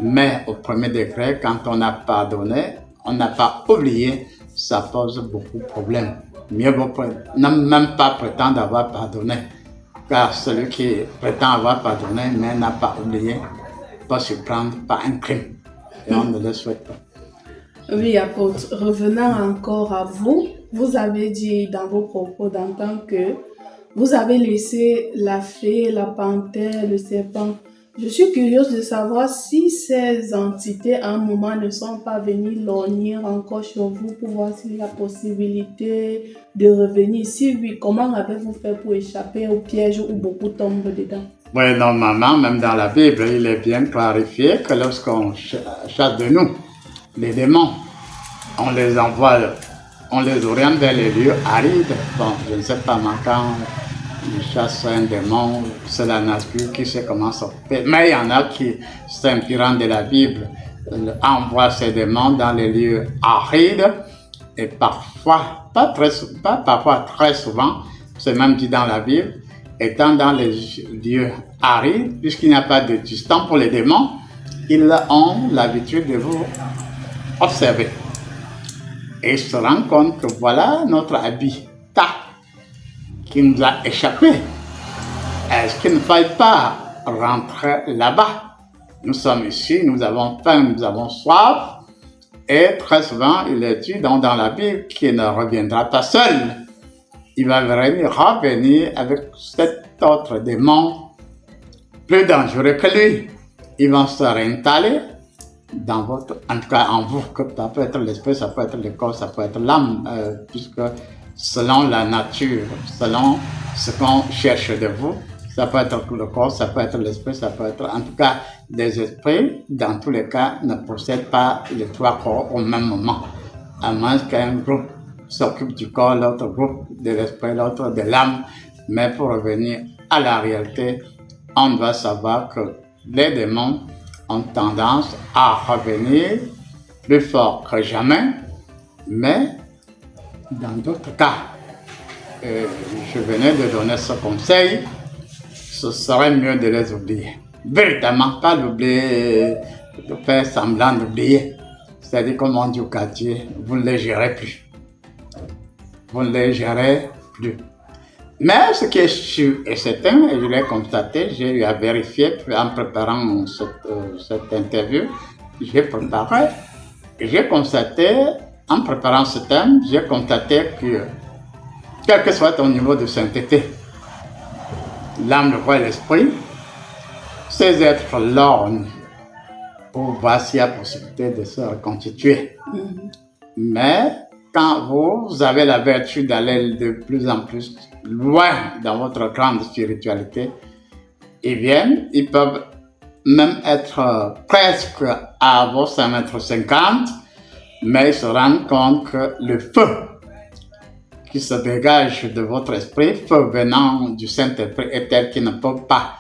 Mais au premier degré, quand on a pardonné, on n'a pas oublié, ça pose beaucoup de problèmes. Mieux vaut même pas prétendre avoir pardonné. Car celui qui prétend avoir pardonné, mais n'a pas oublié, peut se prendre par un crime. Et on ne le souhaite pas. Oui, apôtre, revenant encore à vous, vous avez dit dans vos propos d'antan que vous avez laissé la fée, la panthère, le serpent. Je suis curieuse de savoir si ces entités à un moment ne sont pas venues lorgner encore sur vous pour voir s'il y a possibilité de revenir. Si oui, comment avez-vous fait pour échapper au piège où beaucoup tombent dedans? Oui, normalement, même dans la Bible, il est bien clarifié que lorsqu'on chasse de nous les démons, on les envoie, on les oriente vers les lieux arides. Bon, je ne sais pas, quand il chasse un démon, c'est la nature qui sait comment s'occuper. Mais il y en a qui, s'inspirant de la Bible, envoient ces démons dans les lieux arides. Et parfois, pas parfois, très souvent, c'est même dit dans la Bible, étant dans les lieux arides, puisqu'il n'y a pas de distance pour les démons, ils ont l'habitude de vous observer. Et ils se rendent compte que voilà notre habitat qui nous a échappé. Est-ce qu'il ne faille pas rentrer là-bas? Nous sommes ici, nous avons faim, nous avons soif. Et très souvent, il est dit dans la Bible qu'il ne reviendra pas seul. Il va revenir avec cet autre démon plus dangereux que lui. Ils vont se réinstaller dans votre, en tout cas en vous, que ça peut être l'esprit, ça peut être le corps, ça peut être l'âme, puisque selon la nature, selon ce qu'on cherche de vous, ça peut être le corps, ça peut être l'esprit, ça peut être en tout cas des esprits, dans tous les cas, ne possèdent pas les trois corps au même moment, à moins qu'un groupe s'occupe du corps, l'autre groupe de l'esprit, l'autre de l'âme, mais pour revenir à la réalité, on doit savoir que les démons ont tendance à revenir plus fort que jamais, mais dans d'autres cas, je venais de donner ce conseil, ce serait mieux de les oublier. Véritablement, pas l'oublier, de faire semblant d'oublier. C'est-à-dire, comme on dit au quartier, vous ne les gérez plus. Vous ne les gérez plus. Mais ce qui est sûr et certain, et je l'ai constaté, j'ai eu à vérifier en préparant cette interview, j'ai préparé, et j'ai constaté, en préparant ce thème, j'ai constaté que, quel que soit ton niveau de sainteté, l'âme, le corps et l'esprit, ces êtres lorgnent pour voir s'il y a possibilité de se reconstituer. Mais quand vous avez la vertu d'aller de plus en plus loin dans votre grande spiritualité, ils peuvent même être presque à vos 5,50 m, mais ils se rendent compte que le feu qui se dégage de votre esprit, feu venant du Saint-Esprit, est tel qu'il ne peut pas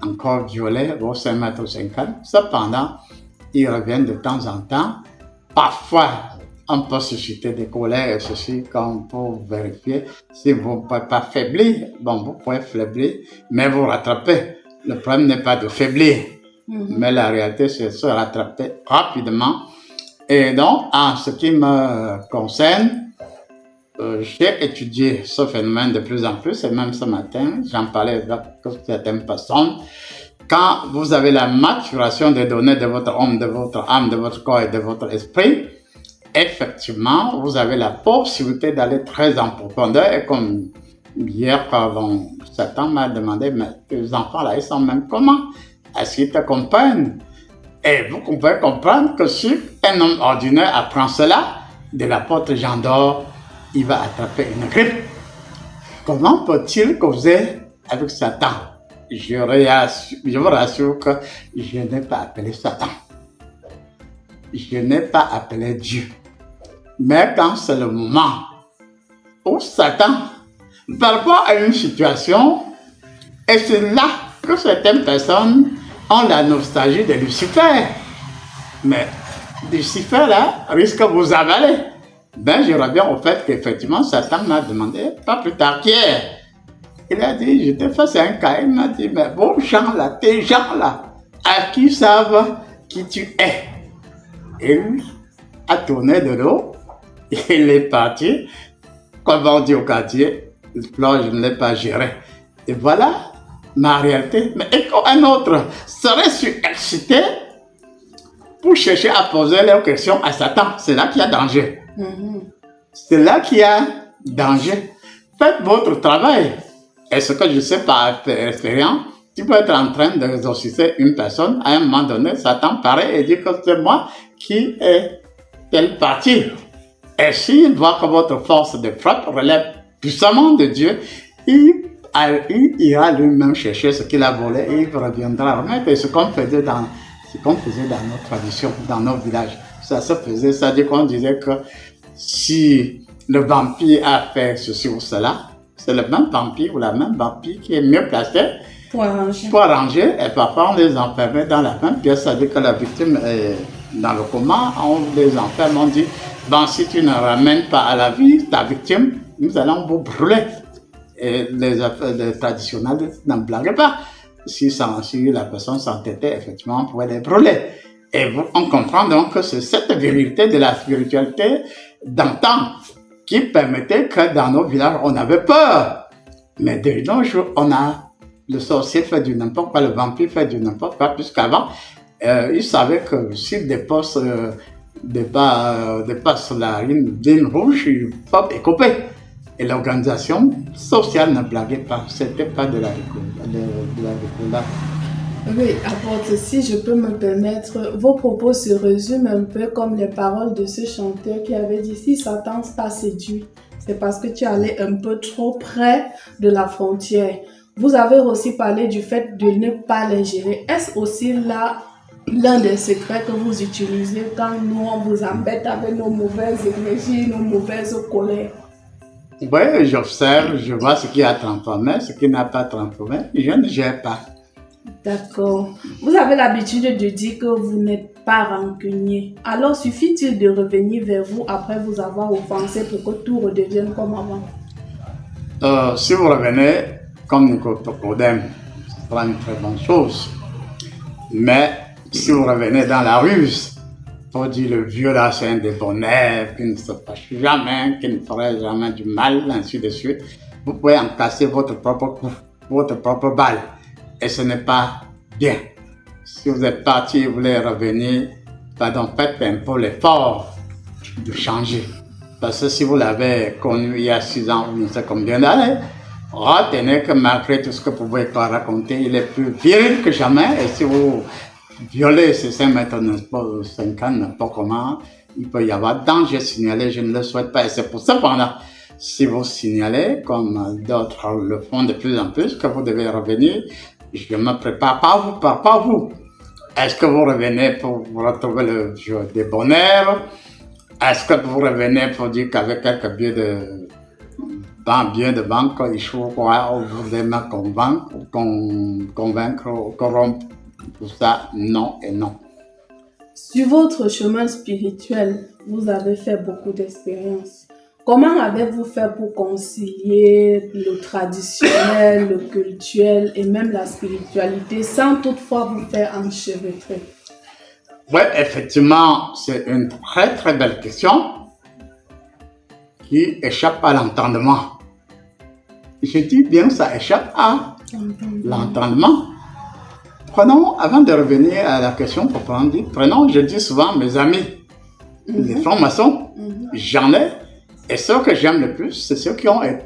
encore violer vos 5,50 m. Cependant, ils reviennent de temps en temps. Parfois, on peut susciter des colères et ceci, comme pour vérifier si vous ne pouvez pas faiblir. Bon, vous pouvez faiblir, mais vous rattrapez. Le problème n'est pas de faiblir, mais la réalité, c'est de se rattraper rapidement. Et donc, en ce qui me concerne, j'ai étudié ce phénomène de plus en plus, et même ce matin, j'en parlais avec certaines personnes. Quand vous avez la maturation des données de votre homme, de votre âme, de votre corps et de votre esprit, effectivement, vous avez la possibilité d'aller très en profondeur. Et comme hier, quand Satan m'a demandé, mais tes enfants-là, ils sont même comment? Est-ce qu'ils te comprennent? Et vous pouvez comprendre que si un homme ordinaire apprend cela, de l'apôtre Jean d'Or, il va attraper une grippe. Comment peut-il causer avec Satan? Je vous rassure que je n'ai pas appelé Satan. Je n'ai pas appelé Dieu. Mais quand c'est le moment où Satan, par rapport à une situation, et c'est là que certaines personnes ont la nostalgie de Lucifer. Mais Lucifer, là, risque de vous avaler. Ben, je reviens au fait qu'effectivement, Satan m'a demandé, pas plus tard qu'hier, il a dit, je t'ai fait un cas, il m'a dit, mais vos gens là, tes gens là, à qui savent qui tu es? Il a tourné de dos, il est parti, comme on dit au quartier, là, je ne l'ai pas géré. Et voilà ma réalité. Mais un autre serait surexcité pour chercher à poser leurs questions à Satan. C'est là qu'il y a danger. C'est là qu'il y a danger. Faites votre travail. Et ce que je sais par expérience, tu peux être en train d'exorciser une personne, à un moment donné, Satan paraît et dit que c'est moi qui ai telle partie. Et s'il voit que votre force de frappe relève puissamment de Dieu, il ira lui-même chercher ce qu'il a volé et il reviendra remettre. Et ce qu'on faisait dans nos traditions, dans nos villages. Ça se faisait, c'est-à-dire qu'on disait que si le vampire a fait ceci ou cela, c'est le même vampire ou la même vampire qui est mieux placée pour arranger. Et parfois, on les enfermait dans la même pièce, c'est-à-dire que la victime est dans le coma, on les enferme, on dit, bon, si tu ne ramènes pas à la vie ta victime, nous allons vous brûler. Et les traditionnels n'en blaguent pas. Si la personne s'entêtait, effectivement, on pouvait les brûler. Et on comprend donc que c'est cette vérité de la spiritualité d'antan qui permettait que dans nos villages, on avait peur. Mais de nos jours, le sorcier fait du n'importe quoi, le vampire fait du n'importe quoi, puisqu'avant, il savait que s'il dépasse la ligne rouge, il peut écoper. Et l'organisation sociale ne blaguait pas, c'était pas de la rigolade. Oui, apôtre, si je peux me permettre, vos propos se résument un peu comme les paroles de ce chanteur qui avait dit « Si Satan t'a séduit, c'est parce que tu allais un peu trop près de la frontière. » Vous avez aussi parlé du fait de ne pas les gérer. Est-ce aussi là l'un des secrets que vous utilisez quand nous on vous embête avec nos mauvaises énergies, nos mauvaises colères? Oui, j'observe, je vois ce qui a transformé, ce qui n'a pas transformé, je ne gère pas. D'accord. Vous avez l'habitude de dire que vous n'êtes pas rancunier. Alors suffit-il de revenir vers vous après vous avoir offensé pour que tout redevienne comme avant? Si vous revenez comme Nicodème, ce sera une très bonne chose. Mais si vous revenez dans la ruse, pour dire le vieux là, c'est un débonnaire, qui ne se fâche jamais, qui ne ferait jamais du mal, ainsi de suite, vous pouvez encasser votre propre coup, votre propre balle. Et ce n'est pas bien. Si vous êtes parti et vous voulez revenir, pardon, faites un peu l'effort de changer. Parce que si vous l'avez connu il y a 6 ans, ou ne sais combien d'années, retenez que malgré tout ce que vous pouvez pas raconter, il est plus viril que jamais. Et si vous violez ces 5 mètres 50, n'importe comment, il peut y avoir danger signalé. Je ne le souhaite pas. Et c'est pour ça, pendant, si vous signalez, comme d'autres le font de plus en plus, que vous devez revenir, je me prépare par vous. Est-ce que vous revenez pour retrouver le vieux débonnaire? Est-ce que vous revenez pour dire qu'avec quelques billets de banque, il faut quoi, vous voulez me convaincre ou corrompre? Tout ça, non et non. Sur votre chemin spirituel, vous avez fait beaucoup d'expériences. Comment avez-vous fait pour concilier le traditionnel, le cultuel et même la spiritualité sans toutefois vous faire enchevêtrer? Oui, effectivement, c'est une très très belle question qui échappe à l'entendement. Je dis bien ça échappe à l'entendement. Prenons, avant de revenir à la question proprement dite, je dis souvent mes amis, les francs-maçons, j'en ai, et ceux que j'aime le plus, c'est ceux qui ont été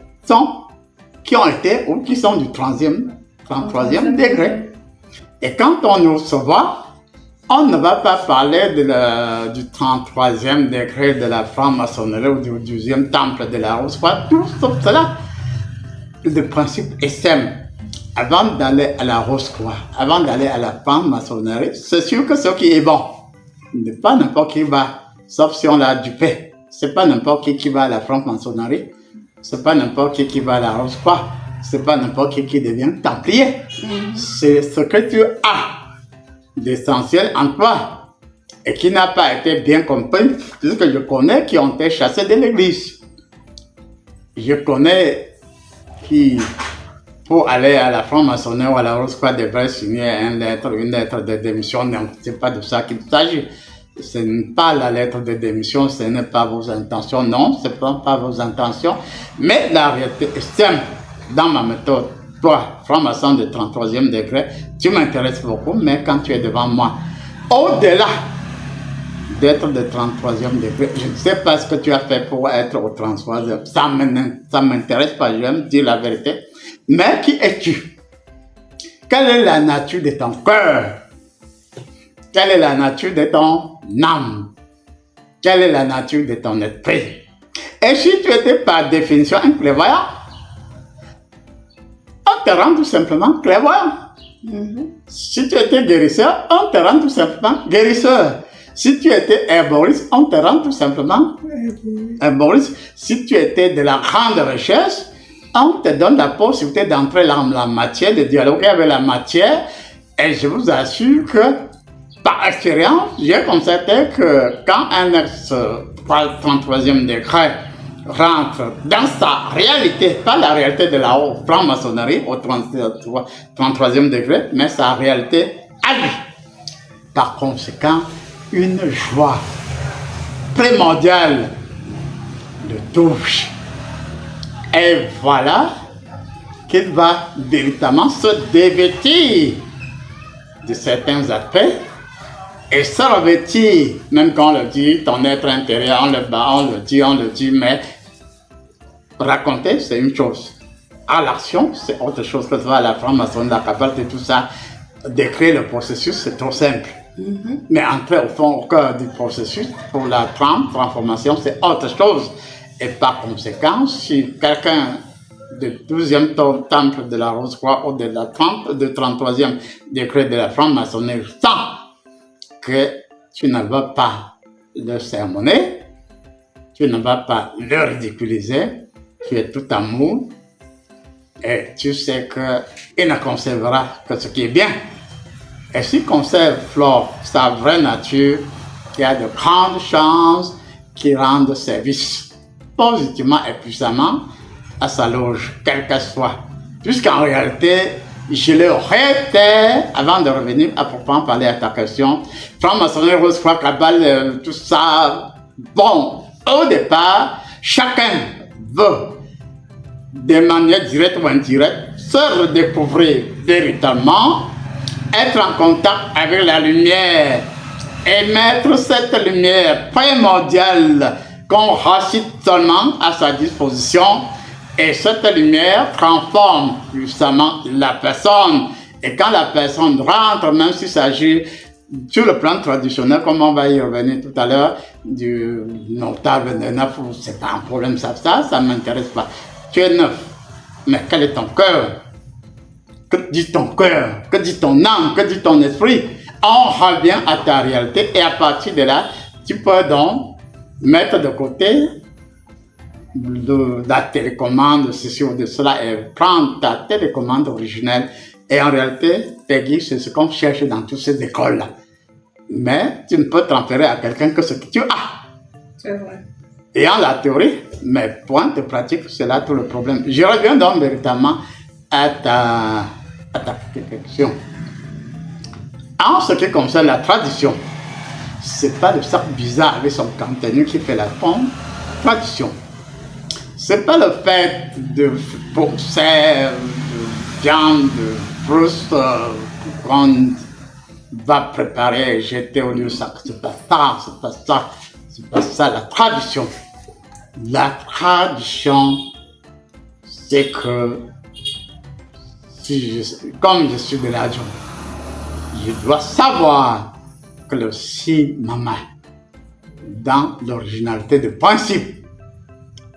ou qui sont du 33e degré. Et quand on nous se voit, on ne va pas parler du 33e degré de la franc-maçonnerie ou du 12e temple de la Rose-Croix, tout sauf cela. Le principe est simple. Avant d'aller à la Rose-Croix, avant d'aller à la franc-maçonnerie, c'est sûr que ce qui est bon, n'est pas n'importe qui va, sauf si on l'a dupé. C'est pas n'importe qui va à la franc-maçonnerie, c'est pas n'importe qui va à la Rose-Croix, c'est pas n'importe qui devient templier. C'est ce que tu as d'essentiel en toi et qui n'a pas été bien compris, puisque je connais qui ont été chassés de l'église. Je connais qui, pour aller à la franc-maçonnerie ou à la Rose-Croix, devrait signer une lettre de démission. Non, ce n'est pas de ça qu'il s'agit. Ce n'est pas la lettre de démission, ce n'est pas vos intentions. Non, ce n'est pas vos intentions. Mais la réalité est simple. Dans ma méthode, toi, franc-maçon de 33e degré, tu m'intéresses beaucoup, mais quand tu es devant moi, au-delà d'être de 33e degré, je ne sais pas ce que tu as fait pour être au 33e. Ça ne m'intéresse pas, je vais me dire la vérité. Mais qui es-tu? Quelle est la nature de ton cœur? Quelle est la nature de ton âme? Quelle est la nature de ton esprit? Et si tu étais par définition un clairvoyant, on te rend tout simplement clairvoyant. Si tu étais guérisseur, on te rend tout simplement guérisseur. Si tu étais herboriste, on te rend tout simplement herboriste. Si tu étais de la grande recherche, on te donne la possibilité d'entrer dans la matière, de dialoguer avec la matière. Et je vous assure que, par expérience, j'ai constaté que quand un ex-33e degré rentre dans sa réalité, pas la réalité de la franc-maçonnerie au 33e degré, mais sa réalité à lui. Par conséquent, une joie primordiale de touche. Et voilà qu'il va véritablement se dévêtir de certains aspects et se revêtir, même quand on le dit, ton être intérieur, on le dit, mais raconter, c'est une chose. À l'action, c'est autre chose que ça, la franc-maçonnerie, la cabale et tout ça. Décrire le processus, c'est trop simple. Mais entrer au fond, au cœur du processus, pour la transformation, c'est autre chose. Et par conséquent, si quelqu'un du 12e temple de la Rose-Croix ou de la 33e degré de la franc-maçonnerie sent que tu ne vas pas le sermonner, tu ne vas pas le ridiculiser, tu es tout amour, Et tu sais qu'il ne conservera que ce qui est bien. Et s'il conserve Flore, sa vraie nature, il y a de grandes chances qu'il rende service positivement et puissamment à sa loge, quelle qu'elle soit. Puisqu'en réalité, je le répète, avant de revenir à proprement parler à ta question, franc-maçonnerie, rose, croix, cabale, tout ça, bon, au départ, chacun veut, de manière directe ou indirecte, se redécouvrir véritablement, être en contact avec la lumière et mettre cette lumière primordiale qu'on rachète seulement à sa disposition, et cette lumière transforme puissamment la personne. Et quand la personne rentre, même s'il s'agit sur le plan traditionnel, comme on va y revenir tout à l'heure, du notable de neuf, c'est pas un problème, ça m'intéresse pas. Tu es neuf, mais quel est ton cœur? Que dit ton cœur? Que dit ton âme? Que dit ton esprit? On revient à ta réalité et à partir de là, tu peux donc mettre de côté la télécommande, ceci ou de cela, et prendre ta télécommande originelle. Et en réalité, Peggy, c'est ce qu'on cherche dans toutes ces écoles-là. Mais tu ne peux transférer à quelqu'un que ce que tu as. C'est vrai. Et en la théorie, mais point de pratique, c'est là tout le problème. Je reviens donc véritablement à ta question. En ce qui concerne la tradition, c'est pas le sac bizarre avec son contenu qui fait la forme. Tradition. C'est pas le fait de conserve, de viande, de brousse qu'on va préparer et jeter au lieu sacré. C'est pas ça, c'est pas ça. C'est pas ça la tradition. La tradition, c'est que comme je suis de l'adjoint, je dois savoir que le si-mama, dans l'originalité de principe,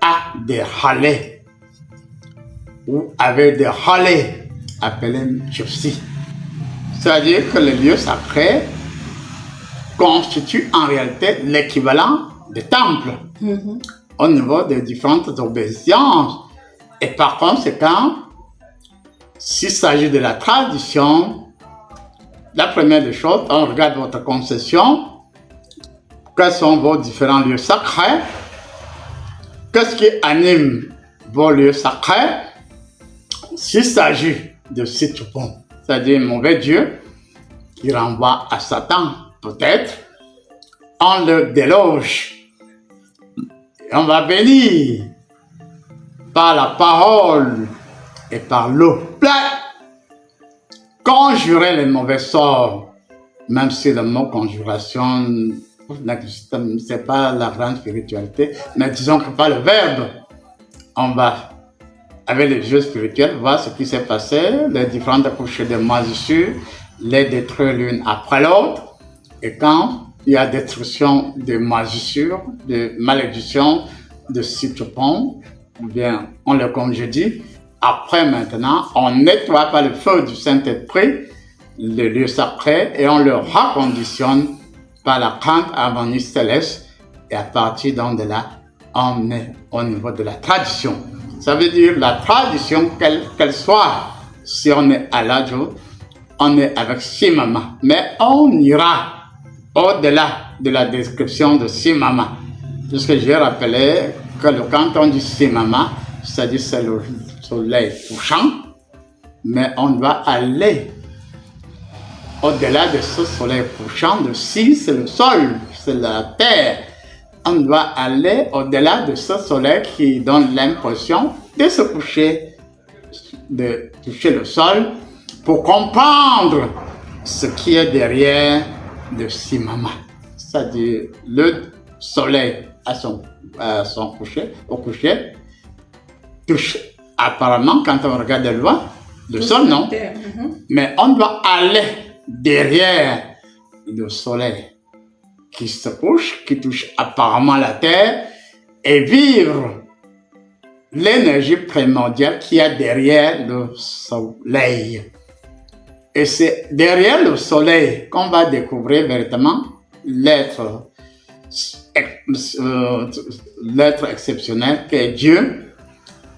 a des relais, ou avait des relais appelés Jopsi. C'est-à-dire que le lieu sacré constitue en réalité l'équivalent des temples au niveau des différentes obéissances. Et par conséquent, s'il s'agit de la tradition, la première des choses, on regarde votre concession, quels sont vos différents lieux sacrés, qu'est-ce qui anime vos lieux sacrés. S'il s'agit de Situpon, c'est-à-dire un mauvais Dieu qui renvoie à Satan, peut-être, on le déloge. Et on va bénir par la parole et par l'eau. Conjurer les mauvais sorts, même si le mot conjuration, c'est pas la grande spiritualité, mais disons que par le verbe, on va, avec les jeux spirituels, voir ce qui s'est passé, les différentes couches de moisissures, les détruire l'une après l'autre. Et quand il y a destruction de moisissures, de malédictions, de Situpon, bien, on le congédie. Après, maintenant, on nettoie par le feu du Saint-Esprit le lieu sacré et on le reconditionne par la grande harmonie céleste. Et à partir donc de là, on est au niveau de la tradition. Ça veut dire la tradition, qu'elle soit, si on est à l'adjo, on est avec Simama. Mais on ira au-delà de la description de Simama. Puisque j'ai rappelé que quand on dit Simama, c'est-à-dire c'est le soleil couchant, mais on va aller au-delà de ce soleil couchant. De Si, c'est le sol, c'est la terre. On doit aller au-delà de ce soleil qui donne l'impression de se coucher, de toucher le sol, pour comprendre ce qui est derrière le Simama. C'est-à-dire le soleil à son coucher, au coucher, touche apparemment, quand on regarde de loin, le sol, non. Mais on doit aller derrière le soleil qui se couche, qui touche apparemment la terre, et vivre l'énergie primordiale qu'il y a derrière le soleil. Et c'est derrière le soleil qu'on va découvrir véritablement l'être exceptionnel qu'est Dieu,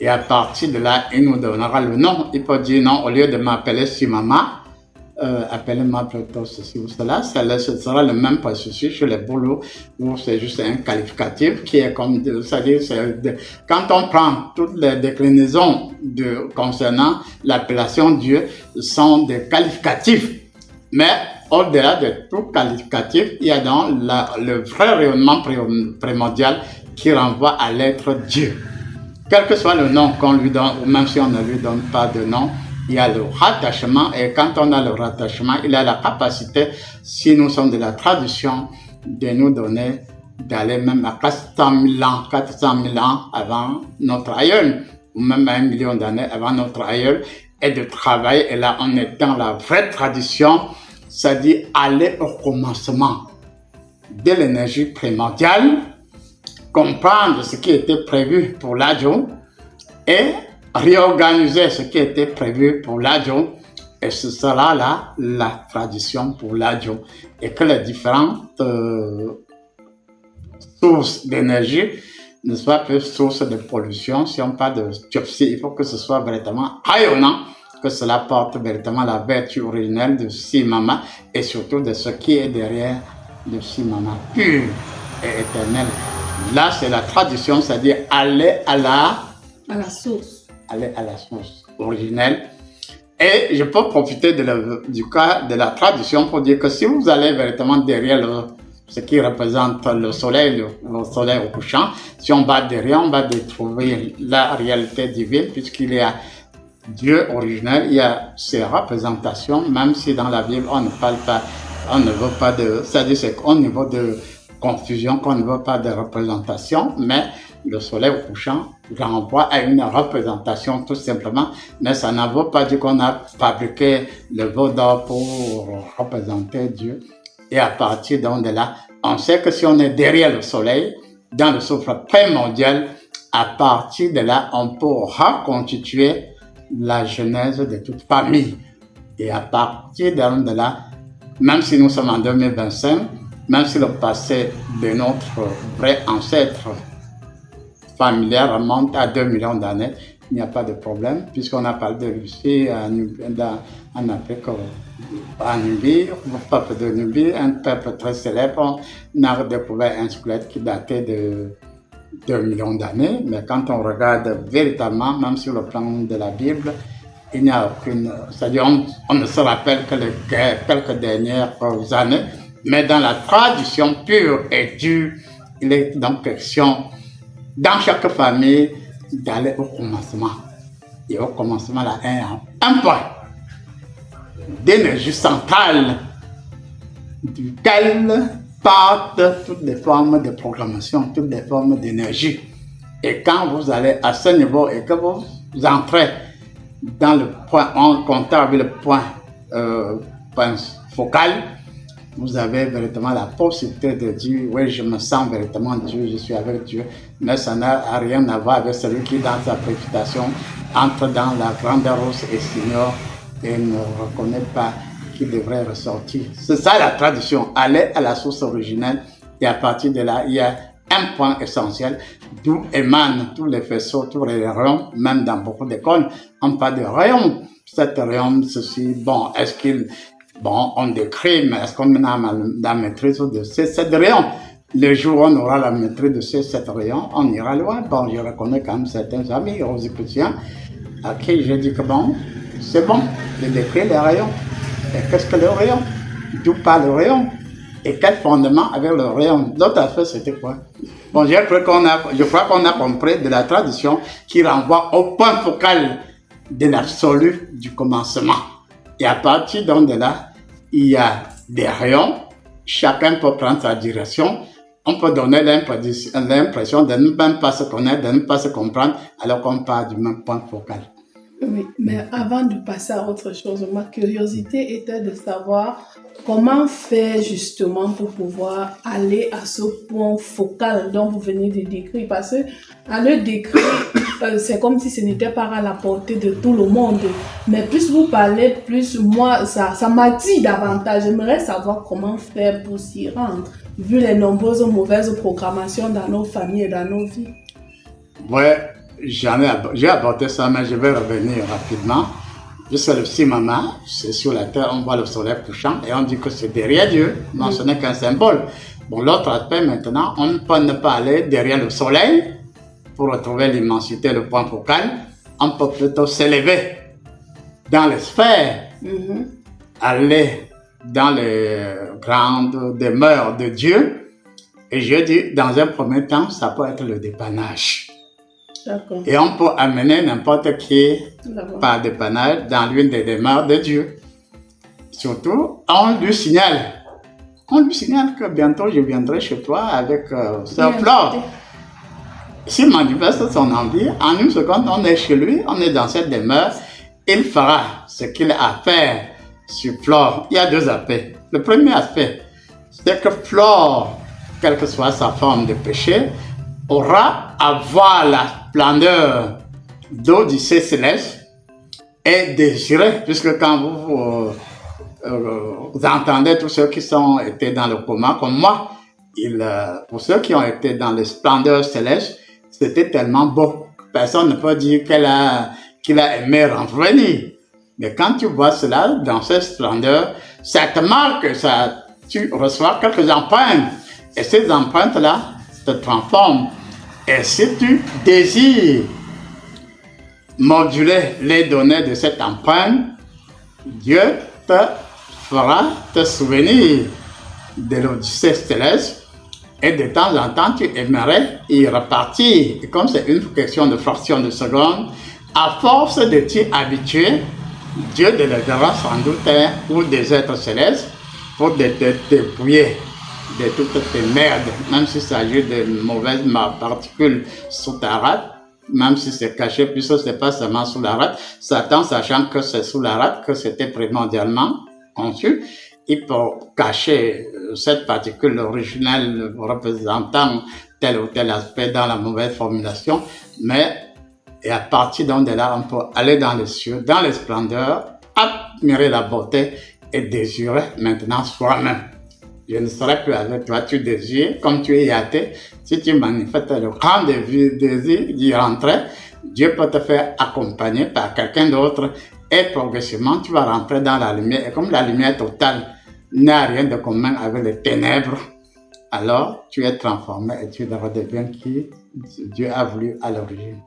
Et à partir de là, il nous donnera le nom. Il peut dire non, au lieu de m'appeler Simama, appelez-moi plutôt ceci ou cela. Ce sera le même processus chez les boulots où c'est juste un qualificatif qui est comme, c'est-à-dire, quand on prend toutes les déclinaisons concernant l'appellation Dieu, sont des qualificatifs. Mais au-delà de tout qualificatif, il y a donc le vrai rayonnement primordial qui renvoie à l'être Dieu. Quel que soit le nom qu'on lui donne, ou même si on ne lui donne pas de nom, il y a le rattachement, et quand on a le rattachement, il a la capacité, si nous sommes de la tradition, de nous donner, d'aller même à 400 000 ans avant notre aïeul, ou même à 1 million d'années avant notre aïeul, et de travailler. Et là, on est dans la vraie tradition, c'est-à-dire aller au commencement de l'énergie primordiale, comprendre ce qui était prévu pour l'Adjo et réorganiser ce qui était prévu pour l'Adjo, et ce sera là la tradition pour l'Adjo, et que les différentes sources d'énergie ne soient plus sources de pollution. Si on parle de diopsie, il faut que ce soit véritablement rayonnant, que cela porte véritablement la vertu originelle de Simama et surtout de ce qui est derrière de Simama, pur et éternel. Là, c'est la tradition, c'est-à-dire aller à la source. Aller à la source originelle. Et je peux profiter du cas de la tradition pour dire que si vous allez véritablement derrière ce qui représente le soleil au couchant, si on va derrière, on va trouver la réalité divine, puisqu'il y a Dieu originel, il y a ses représentations, même si dans la Bible, on ne parle pas, on ne veut pas de, c'est-à-dire c'est qu'au niveau de confusion, qu'on ne veut pas de représentation, mais le soleil au couchant renvoie à une représentation tout simplement, mais ça ne veut pas dire qu'on a fabriqué le veau d'or pour représenter Dieu. Et à partir de là, on sait que si on est derrière le soleil, dans le souffle primordial, à partir de là, on peut reconstituer la genèse de toute famille. Et à partir de là, même si nous sommes en 2025, même si le passé de notre vrai ancêtre familial remonte à 2 millions d'années, il n'y a pas de problème, puisqu'on a parlé de Russie en Afrique, en Nubie, le peuple de Nubie, un peuple très célèbre. On a découvert un squelette qui datait de 2 millions d'années, mais quand on regarde véritablement, même sur le plan de la Bible, il n'y a aucune... C'est-à-dire, on ne se rappelle que les quelques dernières années, mais dans la tradition pure et dure, il est donc question, dans chaque famille, d'aller au commencement. Et au commencement, là, un point d'énergie centrale duquel partent toutes les formes de programmation, toutes les formes d'énergie. Et quand vous allez à ce niveau et que vous entrez dans le point, en contact avec le point focal, vous avez véritablement la possibilité de dire, oui, je me sens véritablement Dieu, je suis avec Dieu, mais ça n'a rien à voir avec celui qui, dans sa précipitation, entre dans la grande rose et s'ignore et ne reconnaît pas qu'il devrait ressortir. C'est ça la tradition, aller à la source originelle, et à partir de là, il y a un point essentiel d'où émanent tous les faisceaux, tous les rayons, même dans beaucoup d'écoles, on parle de rayons. Cet rayon, ceci, bon, est-ce qu'il... Bon, on décrit, mais est-ce qu'on a la maîtrise de ces 7 rayons? Le jour où on aura la maîtrise de ces 7 rayons, on ira loin. Bon, je reconnais quand même certains amis rosicruciens à qui j'ai dit que bon, c'est bon de décrire les rayons. Et qu'est-ce que le rayon? D'où part le rayon? Et quel fondement avec le rayon? L'autre affaire, c'était quoi? Bon, je crois qu'on a compris de la tradition qui renvoie au point focal de l'absolu du commencement. Et à partir de là, il y a des rayons, chacun peut prendre sa direction. On peut donner l'impression de ne même pas se connaître, de ne pas se comprendre, alors qu'on part du même point focal. Oui, mais avant de passer à autre chose, ma curiosité était de savoir comment faire justement pour pouvoir aller à ce point focal dont vous venez de décrire. Parce que à le décrire, c'est comme si ce n'était pas à la portée de tout le monde. Mais plus vous parlez, plus moi, ça m'attire davantage. J'aimerais savoir comment faire pour s'y rendre, vu les nombreuses mauvaises programmations dans nos familles et dans nos vies. Ouais. J'ai abordé ça, mais je vais revenir rapidement. Jusqu'à le Simama, c'est sur la terre, on voit le soleil couchant et on dit que c'est derrière Dieu. Non, ce n'est qu'un symbole. Bon, l'autre aspect maintenant, on ne peut ne pas aller derrière le soleil pour retrouver l'immensité, le point focal. On peut plutôt s'élever dans les sphères, aller dans les grandes demeures de Dieu. Et je dis, dans un premier temps, ça peut être le dépannage. D'accord. Et on peut amener n'importe qui par dépannage dans l'une des demeures de Dieu. Surtout, on lui signale que bientôt je viendrai chez toi avec Sœur Flore. S'il manifeste son envie, en une seconde, on est chez lui, on est dans cette demeure. Il fera ce qu'il a à faire sur Flore. Il y a deux aspects. Le premier aspect, c'est que Flore, quelle que soit sa forme de péché, aura à voir la splendeur d'Odyssée céleste et désirer, puisque quand vous entendez tous ceux qui ont été dans le coma, comme moi, pour ceux qui ont été dans les splendeurs célestes, c'était tellement beau. Personne ne peut dire qu'il a aimé revenir. Mais quand tu vois cela dans cette splendeur, ça te marque, tu reçois quelques empreintes. Et ces empreintes-là te transforment. Et si tu désires moduler les données de cette empreinte, Dieu te fera te souvenir de l'Odyssée céleste et de temps en temps tu aimerais y repartir. Et comme c'est une question de fraction de seconde, à force de t'y habituer, Dieu déléguera sans doute ou des êtres célestes pour te dépouiller de toutes tes merdes, même s'il s'agit de mauvaises particules sous ta rate, même si c'est caché, puisque ce n'est pas seulement sous la rate. Satan, sachant que c'est sous la rate que c'était primordialement conçu, il peut cacher cette particule originelle représentant tel ou tel aspect dans la mauvaise formulation, et à partir de là, on peut aller dans les cieux, dans les splendeurs, admirer la beauté et désirer maintenant soi-même. Je ne serai plus avec toi, tu désires, comme tu es athée, si tu manifestes le grand désir d'y rentrer, Dieu peut te faire accompagner par quelqu'un d'autre et progressivement tu vas rentrer dans la lumière. Et comme la lumière totale n'a rien de commun avec les ténèbres, alors tu es transformé et tu redeviens qui Dieu a voulu à l'origine.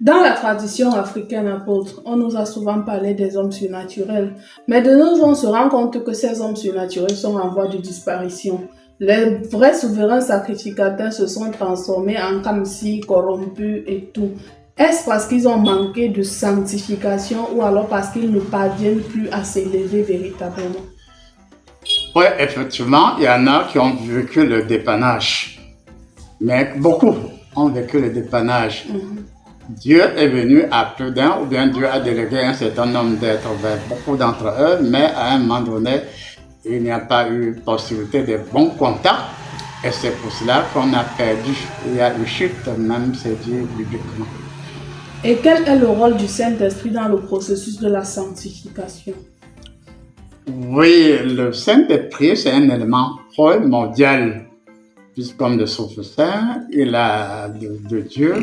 Dans la tradition africaine, apôtre, on nous a souvent parlé des hommes surnaturels, mais de nos jours, on se rend compte que ces hommes surnaturels sont en voie de disparition. Les vrais souverains sacrificateurs se sont transformés en kamsi, corrompus et tout. Est-ce parce qu'ils ont manqué de sanctification ou alors parce qu'ils ne parviennent plus à s'élever véritablement? Oui, effectivement, il y en a qui ont vécu le dépannage, mais beaucoup ont vécu le dépannage. Dieu est venu à plus d'un, ou bien Dieu a délégué un certain nombre d'êtres vers beaucoup d'entre eux, mais à un moment donné, il n'y a pas eu possibilité de bons contacts, et c'est pour cela qu'on a perdu. Il y a eu chute, même c'est dit bibliquement. Et quel est le rôle du Saint-Esprit dans le processus de la sanctification? Oui, le Saint-Esprit, c'est un élément primordial, puisque comme le Saint, il a de Dieu.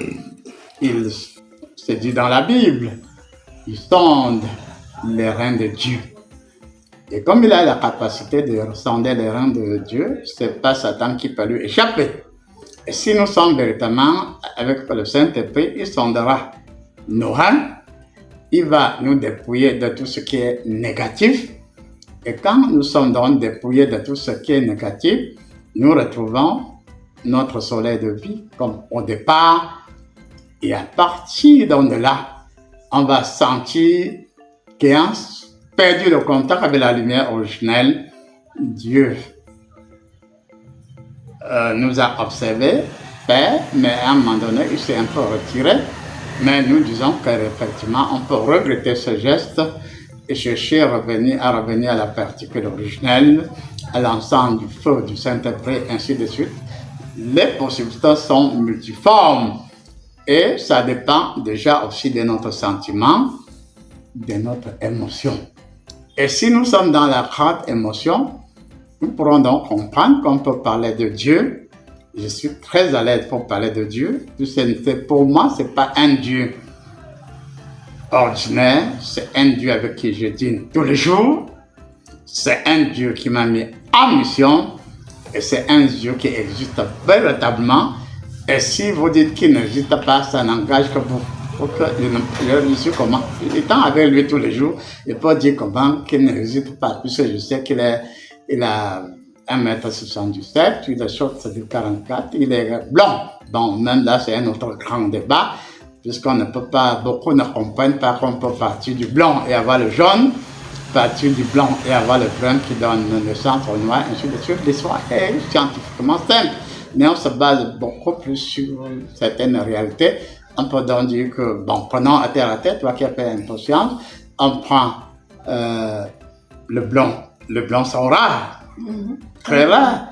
Il se dit dans la Bible, il sonde les reins de Dieu. Et comme il a la capacité de sonder les reins de Dieu, ce n'est pas Satan qui peut lui échapper. Et si nous sommes véritablement avec le Saint-Esprit, il sondera nos reins, il va nous dépouiller de tout ce qui est négatif. Et quand nous sommes donc dépouillés de tout ce qui est négatif, nous retrouvons notre soleil de vie comme au départ. Et à partir de là, on va sentir qu'ayant perdu le contact avec la lumière originelle, Dieu nous a observés, faire, mais à un moment donné, il s'est un peu retiré. Mais nous disons qu'effectivement, on peut regretter ce geste et chercher à revenir à la particule originelle, à l'ensemble du feu du Saint-Esprit, ainsi de suite. Les possibilités sont multiformes. Et ça dépend déjà aussi de notre sentiment, de notre émotion. Et si nous sommes dans la grande émotion, nous pourrons donc comprendre qu'on peut parler de Dieu je suis très à l'aise pour parler de Dieu. Pour moi, ce n'est pas un Dieu ordinaire, c'est un Dieu avec qui je dîne tous les jours. C'est un Dieu qui m'a mis en mission et c'est un Dieu qui existe véritablement. Et si vous dites qu'il n'existe pas, ça n'engage que vous. Je suis comment, étant avec lui tous les jours, je peux dire comment qu'il n'existe pas, puisque je sais qu'il a 1m77, il est short, c'est du 44, il est blanc. Bon, même là, c'est un autre grand débat, puisqu'on ne peut pas, beaucoup ne comprennent pas qu'on peut partir du blanc et avoir le jaune, partir du blanc et avoir le brun qui donne le centre noir, ainsi de suite. L'histoire est scientifiquement simple, mais on se base beaucoup plus sur certaines réalités. On peut donc dire que, bon, prenons à tête, toi qui as fait inconscience, on prend le blanc. Le blanc sont rares, très rares.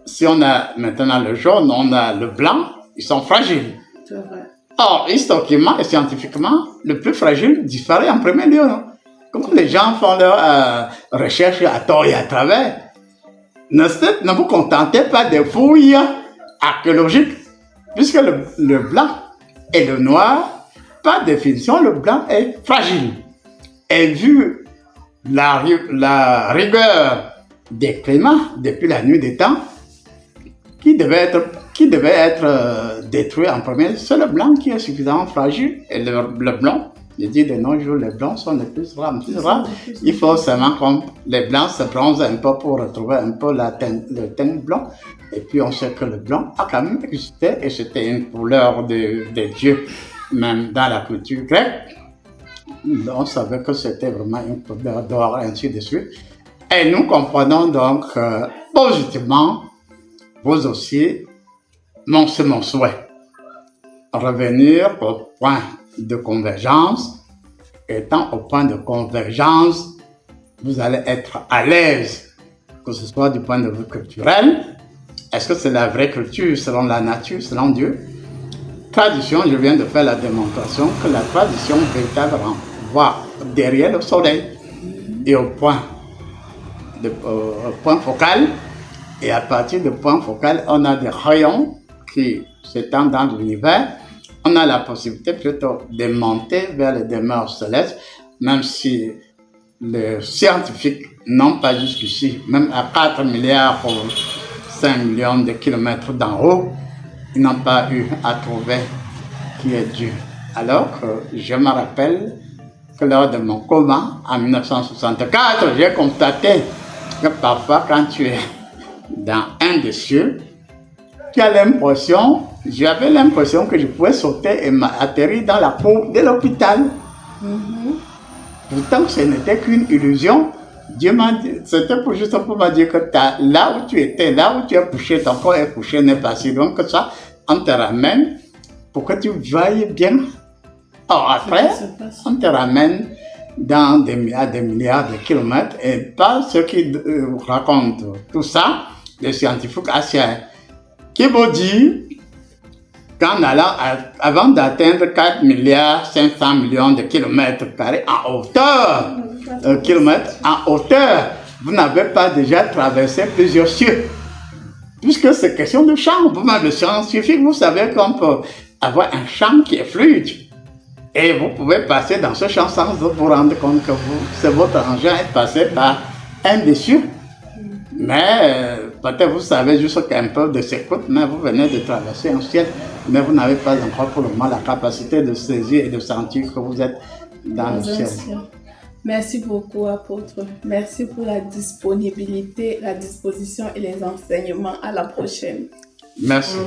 Si on a maintenant le jaune, on a le blanc, ils sont fragiles. C'est vrai. Or, historiquement et scientifiquement, le plus fragile disparaît en premier lieu. Non? Comment les gens font leur recherche à tort et à travers? Ne vous contentez pas des fouilles archéologiques, puisque le blanc et le noir, par définition, le blanc est fragile. Et vu la rigueur des climats depuis la nuit des temps, qui devait être détruit en premier, c'est le blanc qui est suffisamment fragile. Et le blanc, je dis de nos jours, les blancs sont les plus rares. Il faut seulement que les blancs se bronzent un peu pour retrouver un peu le teint blanc. Et puis on sait que le blanc a quand même existé et c'était une couleur des dieux, même dans la culture grecque. On savait que c'était vraiment une couleur d'or, ainsi de suite. Et nous comprenons donc positivement, vous aussi, c'est mon souhait. Revenir au point de convergence. Étant au point de convergence, vous allez être à l'aise, que ce soit du point de vue culturel. Est-ce que c'est la vraie culture selon la nature, selon Dieu? Tradition, je viens de faire la démonstration que la tradition véritable renvoie derrière le soleil et au point focal. Et à partir du point focal, on a des rayons qui s'étendent dans l'univers. On a la possibilité plutôt de monter vers les demeures célestes, même si les scientifiques n'ont pas jusqu'ici, même à 4 milliards ou 5 millions de kilomètres d'en haut, ils n'ont pas eu à trouver qui est Dieu. Alors que je me rappelle que lors de mon coma en 1964, j'ai constaté que parfois quand tu es dans un des cieux, j'avais l'impression que je pouvais sauter et atterrir dans la cour de l'hôpital. Pourtant, ce n'était qu'une illusion. Dieu m'a dit, c'était juste pour me dire que là où tu étais, là où tu es couché, ton corps est couché, n'est pas si loin que ça. On te ramène pour que tu veilles bien. Or, après, on te ramène dans des milliards de kilomètres et pas ceux qui racontent tout ça, les scientifiques asiatiques, qui vont dire qu'en allant, avant d'atteindre 4 milliards 500 millions de kilomètres carrés en hauteur, vous n'avez pas déjà traversé plusieurs cieux. Puisque c'est question de champ, vous m'avez scientifique, vous savez qu'on peut avoir un champ qui est fluide. Et vous pouvez passer dans ce champ sans vous rendre compte que c'est votre engin est passé par un des cieux. Mais peut-être vous savez juste qu'un peu de s'écoute, mais vous venez de traverser un ciel, mais vous n'avez pas encore pour le moment la capacité de saisir et de sentir que vous êtes dans le ciel. Merci beaucoup, apôtre. Merci pour la disponibilité, la disposition et les enseignements. À la prochaine. Merci.